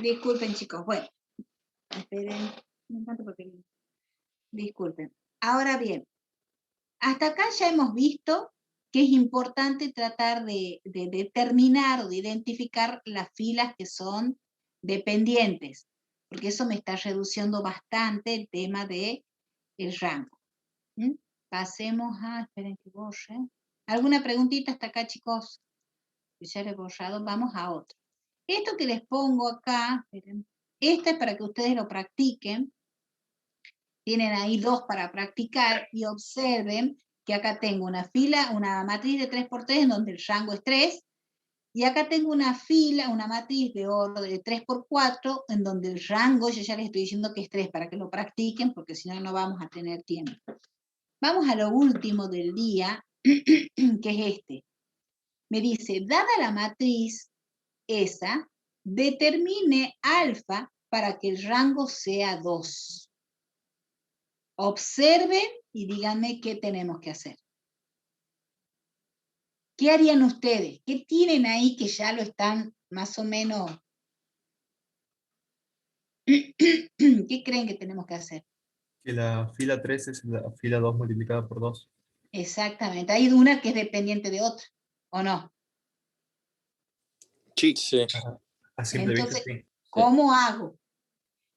Disculpen, chicos. Bueno, esperen. Disculpen. Ahora bien, hasta acá ya hemos visto que es importante tratar de determinar o de identificar las filas que son dependientes, porque eso me está reduciendo bastante el tema del rango. Pasemos a, esperen que borre. ¿Alguna preguntita hasta acá, chicos? Ya lo he borrado, vamos a otro. Esto que les pongo acá, esperen, este es para que ustedes lo practiquen. Tienen ahí 2 para practicar y observen que acá tengo una fila, una matriz de 3×3 en donde el rango es 3, y acá tengo una fila, una matriz de orden de 3×4 en donde el rango, yo ya les estoy diciendo que es 3 para que lo practiquen, porque si no, no vamos a tener tiempo. Vamos a lo último del día, que es este. Me dice, dada la matriz esa, determine alfa para que el rango sea 2. Observen y díganme qué tenemos que hacer. ¿Qué harían ustedes? ¿Qué tienen ahí que ya lo están más o menos? ¿Qué creen que tenemos que hacer? Que la fila 3 es la fila 2 multiplicada por 2. Exactamente. Hay una que es dependiente de otra, ¿o no? Sí. Sí. A simple Entonces, vista, sí. ¿cómo hago?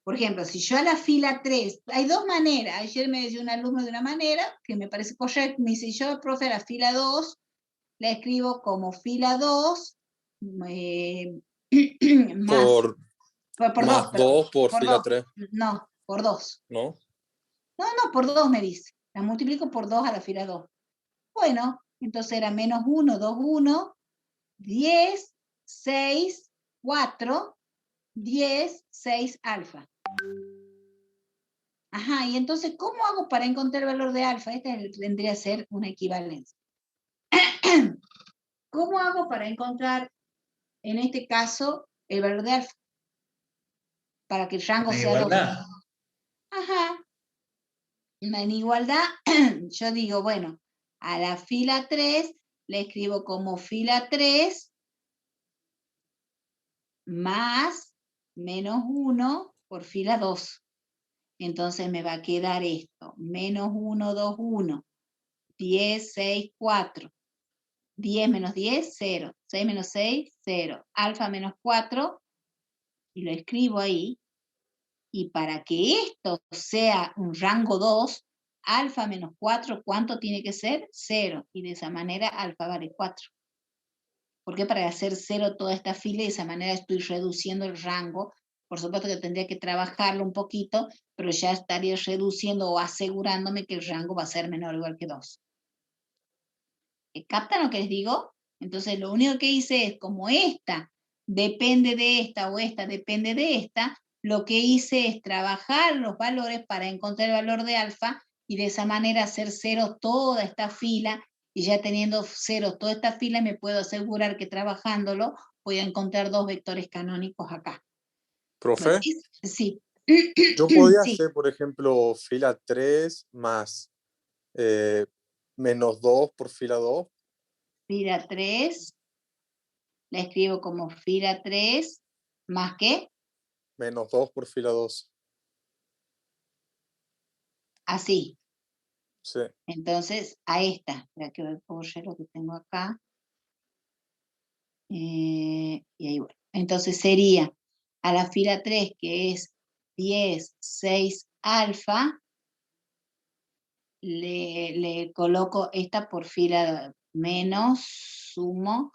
Por ejemplo, si yo a la fila 3, hay 2 maneras. Ayer me decía un alumno de una manera que me parece correcta. Me dice, yo, profe, a la fila 2 la escribo como fila 2 más, por más 2, 2 por por fila 2. 3. No, por 2. ¿No? No, por 2 me dice. La multiplico por 2 a la fila 2. Bueno, entonces era menos 1, 2, 1, 10, 6, 4, 10, 6, alfa. Ajá, y entonces, ¿cómo hago para encontrar el valor de alfa? Este tendría que ser una equivalencia. ¿Cómo hago para encontrar, en este caso, el valor de alfa? Para que el rango sea 2. Ajá. En igualdad, yo digo, bueno, a la fila 3 le escribo como fila 3 más menos 1 por fila 2. Entonces me va a quedar esto, menos 1, 2, 1, 10, 6, 4. 10 menos 10, 0. 6 menos 6, 0. Alfa menos 4, y lo escribo ahí. Y para que esto sea un rango 2, alfa menos 4, ¿cuánto tiene que ser? 0. Y de esa manera alfa vale 4. Porque para hacer 0 toda esta fila, de esa manera estoy reduciendo el rango. Por supuesto que tendría que trabajarlo un poquito, pero ya estaría reduciendo o asegurándome que el rango va a ser menor o igual que 2. ¿Captan lo que les digo? Entonces lo único que hice es, como esta depende de esta o esta depende de esta, lo que hice es trabajar los valores para encontrar el valor de alfa y de esa manera hacer 0 toda esta fila, y ya teniendo 0 toda esta fila me puedo asegurar que trabajándolo voy a encontrar 2 vectores canónicos acá. ¿Profe? Bueno, sí. Yo podía Sí. hacer, por ejemplo, fila 3 más menos 2 por fila 2. Fila 3, la escribo como fila 3, ¿más qué? Menos 2 por fila 2. Así. Sí. Entonces, a esta, espera que borre lo que tengo acá. Y ahí voy. Entonces sería a la fila 3, que es 10, 6 alfa, le coloco esta por fila menos, sumo,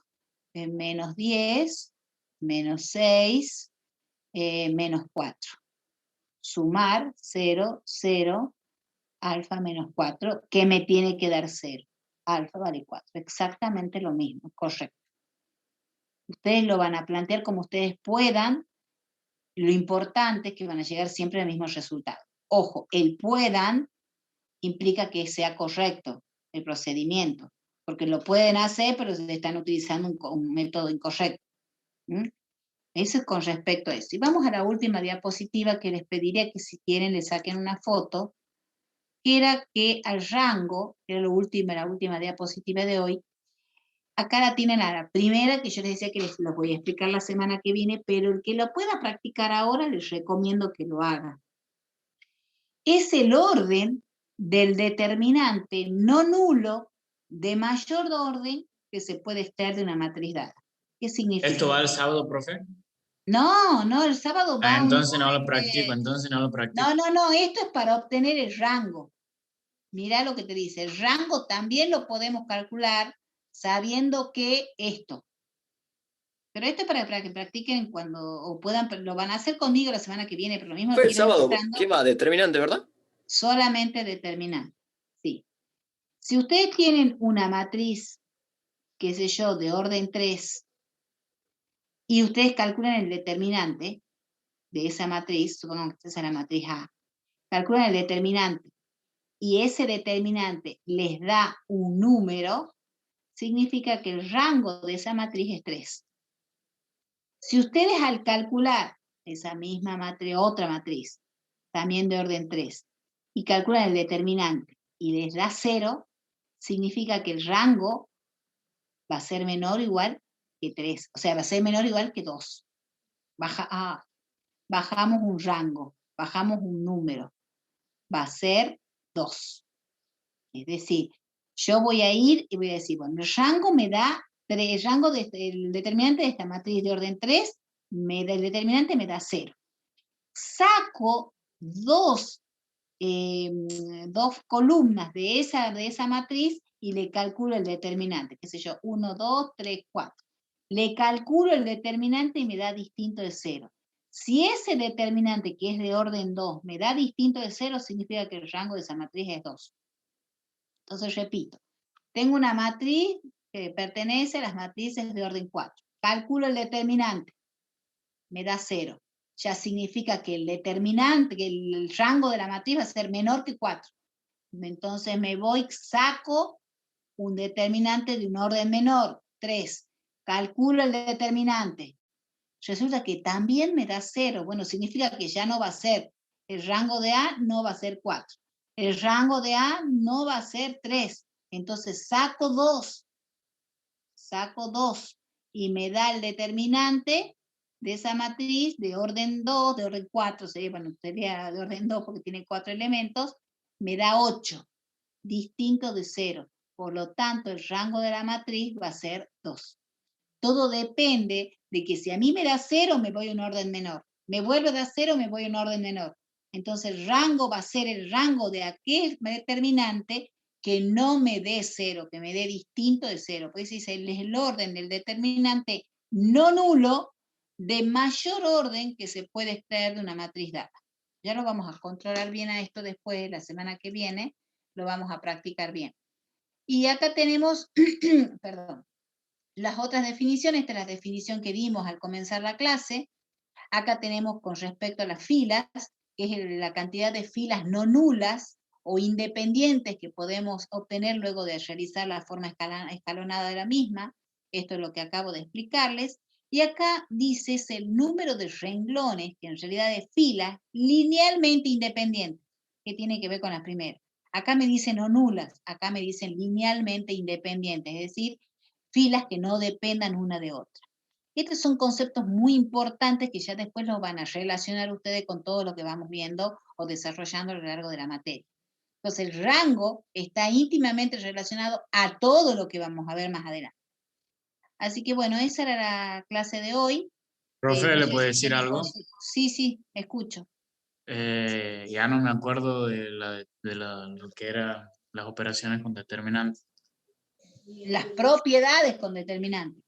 menos 10, menos 6, menos 4. Sumar 0, 0, alfa menos 4, que me tiene que dar 0. Alfa vale 4. Exactamente lo mismo, correcto. Ustedes lo van a plantear como ustedes puedan. Lo importante es que van a llegar siempre al mismo resultado. Ojo, el puedan implica que sea correcto el procedimiento, porque lo pueden hacer, pero se están utilizando un método incorrecto. Eso es con respecto a eso. Y vamos a la última diapositiva, que les pediría que si quieren le saquen una foto, que era que al rango, que era la última diapositiva de hoy, acá la tienen a la primera, que yo les decía que les lo voy a explicar la semana que viene, pero el que lo pueda practicar ahora, les recomiendo que lo haga. Es el orden del determinante no nulo de mayor orden que se puede extraer de una matriz dada. ¿Qué significa? ¿Esto va el sábado, profe? No, el sábado va entonces no lo practico, No, esto es para obtener el rango. Mirá lo que te dice, el rango también lo podemos calcular sabiendo que esto. Pero esto es para que practiquen cuando, o puedan, lo van a hacer conmigo la semana que viene, pero lo mismo. Fue el sábado, ¿qué va? Determinante, ¿verdad? Solamente determinante, sí. Si ustedes tienen una matriz, qué sé yo, de orden 3, y ustedes calculan el determinante de esa matriz, supongamos que esa es la matriz A, calculan el determinante, y ese determinante les da un número, significa que el rango de esa matriz es 3. Si ustedes al calcular esa misma matriz, otra matriz, también de orden 3, y calculan el determinante y les da 0, significa que el rango va a ser menor o igual que 3, o sea, va a ser menor o igual que 2. Bajamos un rango, bajamos un número, va a ser 2. Es decir, yo voy a ir y voy a decir, bueno, el rango me da 3, el determinante de esta matriz de orden 3, el determinante me da 0. Saco dos columnas de esa matriz y le calculo el determinante, qué sé yo, 1, 2, 3, 4. Le calculo el determinante y me da distinto de 0. Si ese determinante, que es de orden 2, me da distinto de 0, significa que el rango de esa matriz es 2. Entonces, repito, tengo una matriz que pertenece a las matrices de orden 4. Calculo el determinante, me da 0. Ya significa que el determinante, que el rango de la matriz va a ser menor que 4. Entonces me voy, saco un determinante de un orden menor, 3. Calculo el determinante. Resulta que también me da 0. Bueno, significa que ya no va a ser, el rango de A no va a ser 4. El rango de A no va a ser 3. Entonces saco 2. Saco 2 y me da el determinante de esa matriz de orden 2, de orden 4, sería de orden 2 porque tiene 4 elementos, me da 8, distinto de 0. Por lo tanto, el rango de la matriz va a ser 2. Todo depende de que si a mí me da 0, me voy a un orden menor. Me vuelve a dar 0, me voy a un orden menor. Entonces, el rango va a ser el rango de aquel determinante que no me dé 0, que me dé distinto de 0. Pues es el orden del determinante no nulo de mayor orden que se puede extraer de una matriz dada. Ya lo vamos a controlar bien a esto después, la semana que viene, lo vamos a practicar bien. Y acá tenemos, perdón, las otras definiciones. Esta es la definición que dimos al comenzar la clase. Acá tenemos con respecto a las filas, que es la cantidad de filas no nulas o independientes que podemos obtener luego de realizar la forma escalonada de la misma. Esto es lo que acabo de explicarles. Y acá dice es el número de renglones, que en realidad es filas linealmente independientes, que tiene que ver con la primera. Acá me dicen no nulas, acá me dicen linealmente independientes, es decir, filas que no dependan una de otra. Estos son conceptos muy importantes que ya después los van a relacionar ustedes con todo lo que vamos viendo o desarrollando a lo largo de la materia. Entonces, el rango está íntimamente relacionado a todo lo que vamos a ver más adelante. Así que bueno, esa era la clase de hoy. Profe, No ¿le sé puedo si decir tienen algo? Sí, escucho. Ya no me acuerdo de lo que eran las operaciones con determinantes. Las propiedades con determinante.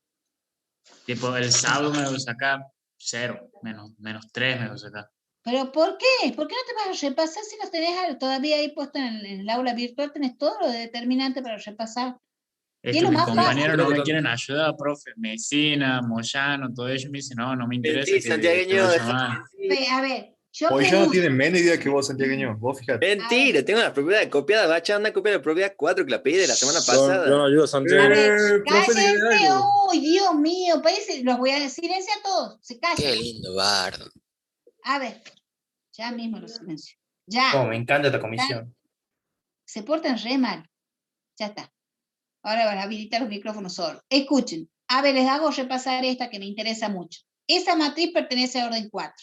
Tipo, el sábado me voy a sacar 0, menos 3 me voy a sacar. ¿Pero por qué? ¿Por qué no te vas a repasar si los tenés todavía ahí puesto en el aula virtual? Tenés todo lo de determinante para repasar. Es Y es que lo mis más compañeros fácil. no me quieren ayudar, profe. Medicina, Moyano, todo ello me dicen, no me interesa Mentí, que santiagueño. vaya mal. A ver, yo Hoy ya no pregunto. tiene menos idea que vos, santiagueño. Vos fíjate. Mentira, tengo la propiedad copiada. Va a echar una copia de la propiedad 4 que la pedí de la semana Yo pasada. no ayudo a A Santiago. ver, profe, dígale cállense. algo. ¡Uy, Dios mío! Parece, los voy a decir a todos. Se callan. Qué lindo, Bardo. A ver, ya mismo los silencio. Ya. Oh, me encanta esta comisión. Se portan re mal. Ya está. Ahora van a habilitar los micrófonos solos. Escuchen. A ver, les hago repasar esta que me interesa mucho. Esa matriz pertenece a orden 4.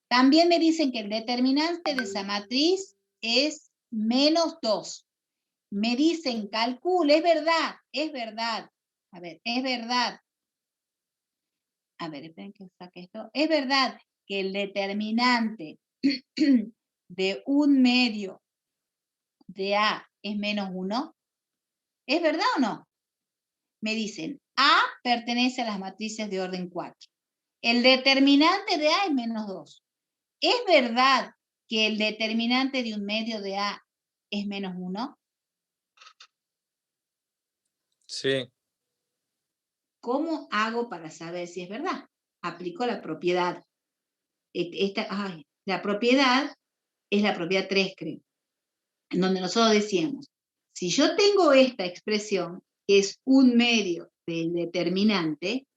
También me dicen que el determinante de esa matriz es -2. Me dicen, calcule, es verdad. A ver, es verdad. A ver, esperen que saque esto. Es verdad que el determinante de un medio de A es -1. ¿Es verdad o no? Me dicen, A pertenece a las matrices de orden 4. El determinante de A es -2. ¿Es verdad que el determinante de un medio de A es -1? Sí. ¿Cómo hago para saber si es verdad? Aplico la propiedad. La propiedad es la propiedad 3, creo, en donde nosotros decíamos, si yo tengo esta expresión, que es un medio del determinante,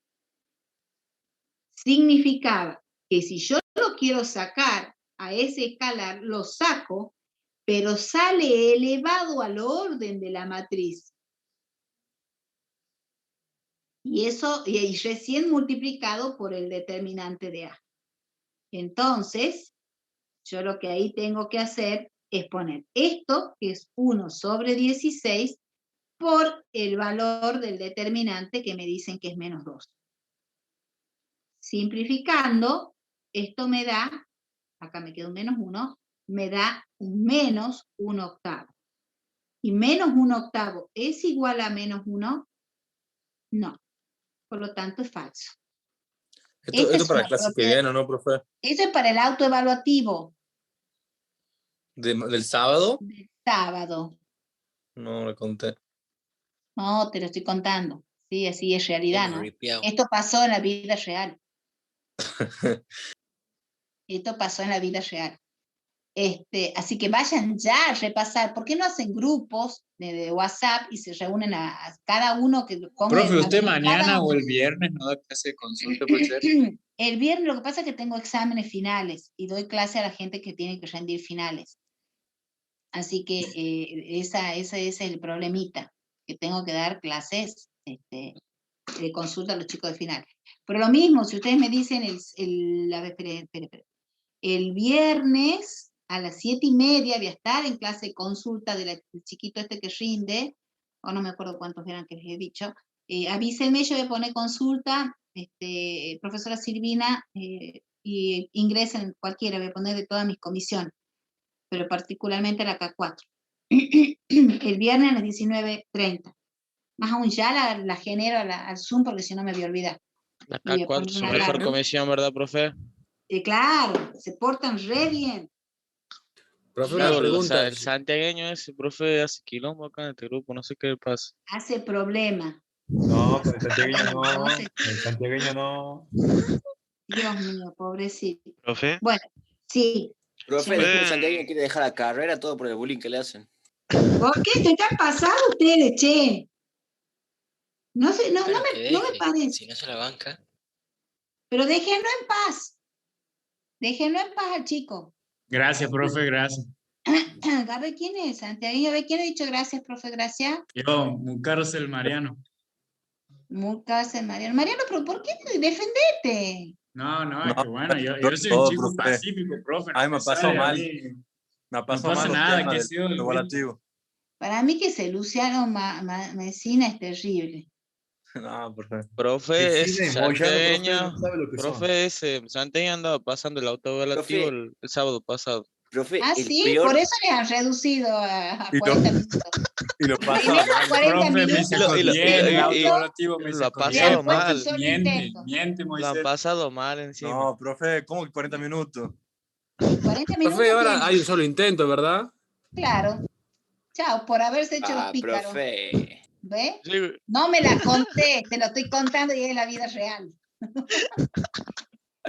significaba que si yo lo quiero sacar a ese escalar, lo saco, pero sale elevado al orden de la matriz. Y eso, y recién multiplicado por el determinante de A. Entonces, yo lo que ahí tengo que hacer es poner esto, que es 1 sobre 16, por el valor del determinante que me dicen que es -2. Simplificando, esto me da, acá me queda un -1, me da un -1/8. ¿Y -1/8 es igual a -1? No. Por lo tanto, es falso. Esto para la clase que viene, ¿no, profe? Eso es para el autoevaluativo. ¿Del sábado? Del sábado. No le conté. No, te lo estoy contando. Sí, así es realidad, ¿no? Esto pasó en la vida real. Esto pasó en la vida real. Así que vayan ya a repasar. ¿Por qué no hacen grupos de WhatsApp y se reúnen a cada uno que ponga? Profe, ¿usted mañana o el viernes no da clase de consulta por ser? El viernes lo que pasa es que tengo exámenes finales y doy clase a la gente que tiene que rendir finales. Así que ese es el problemita, que tengo que dar clases de consulta a los chicos de final. Pero lo mismo, si ustedes me dicen el viernes a las 7:30 voy a estar en clase de consulta del chiquito que rinde, o no me acuerdo cuántos eran que les he dicho, avísenme, yo voy a poner consulta, profesora Silvina, y ingresen cualquiera, voy a poner de todas mis comisiones, pero particularmente la K4. El viernes a las 19:30. Más aún ya la genero al Zoom porque si no me voy a olvidar. La K4 es su mejor comisión, ¿verdad, profe? Claro, se portan re bien. Profe, Claro, una pregunta. el santiagueño ese profe hace quilombo acá en este grupo, no sé qué le pasa. Hace problema. No, con el santiagueño no. El santiagueño no. Dios mío, pobrecito. ¿Profe? Bueno, sí. Profe, después el santiagueño quiere dejar la carrera, todo por el bullying que le hacen. ¿Por qué se están pasando ustedes, che? No me parece. Si no se la banca. Pero déjenlo en paz. Déjenlo en paz al chico. Gracias, profe, gracias. A ver, ¿quién es? Santiago, a ver, ¿quién ha dicho gracias, profe? Gracias. Yo, Carlos el Mariano. Mucase, Mariano. Mariano, pero ¿por qué defendete? No, es que bueno, yo soy todo, un chico profe. pacífico, profe. Ay, me no pasó sale a mal. mí. Me No pasó pasa mal los nada, temas que he del sido el evaluativo. Para mí que ese Luciano Mesina es terrible. No, profe. Profe es Mesina y Moyano, profe, santeño. no sabe lo que son. Profe ese santeño andaba pasando el autoevaluativo Profe. el sábado pasado. Profe, Ah, el sí, peor, por eso les han reducido a Y lo- 40 minutos. Y lo Primero pasaba mal. 40 Profe, me minutos, sacó y lo- bien, el y- autoevaluativo me lo ha sacó le pasado han puesto un mal. solo Miente, intento. miente, Lo han Moisés. pasado mal encima. No, profe, ¿cómo que 40 minutos? 40 minutos Profe, ahora tiene. hay un solo intento, ¿verdad? Claro. Chao, por haberse hecho los pícaros. profe. ¿Ve? Sí, No me la conté, te lo estoy contando y es la vida real.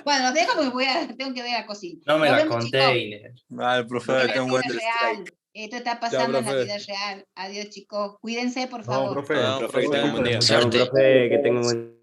Bueno, los dejo porque tengo que ver la cocina. No me Nos la vemos, conté, chicos. Inés. Vale, Es profe, la tengo un buen vida strike. real. Esto está pasando en la profe. vida real. Adiós, chicos. Cuídense, por No, favor. profe. profe, que tenga un buen día. Chao, Suerte. profe, que tenga un buen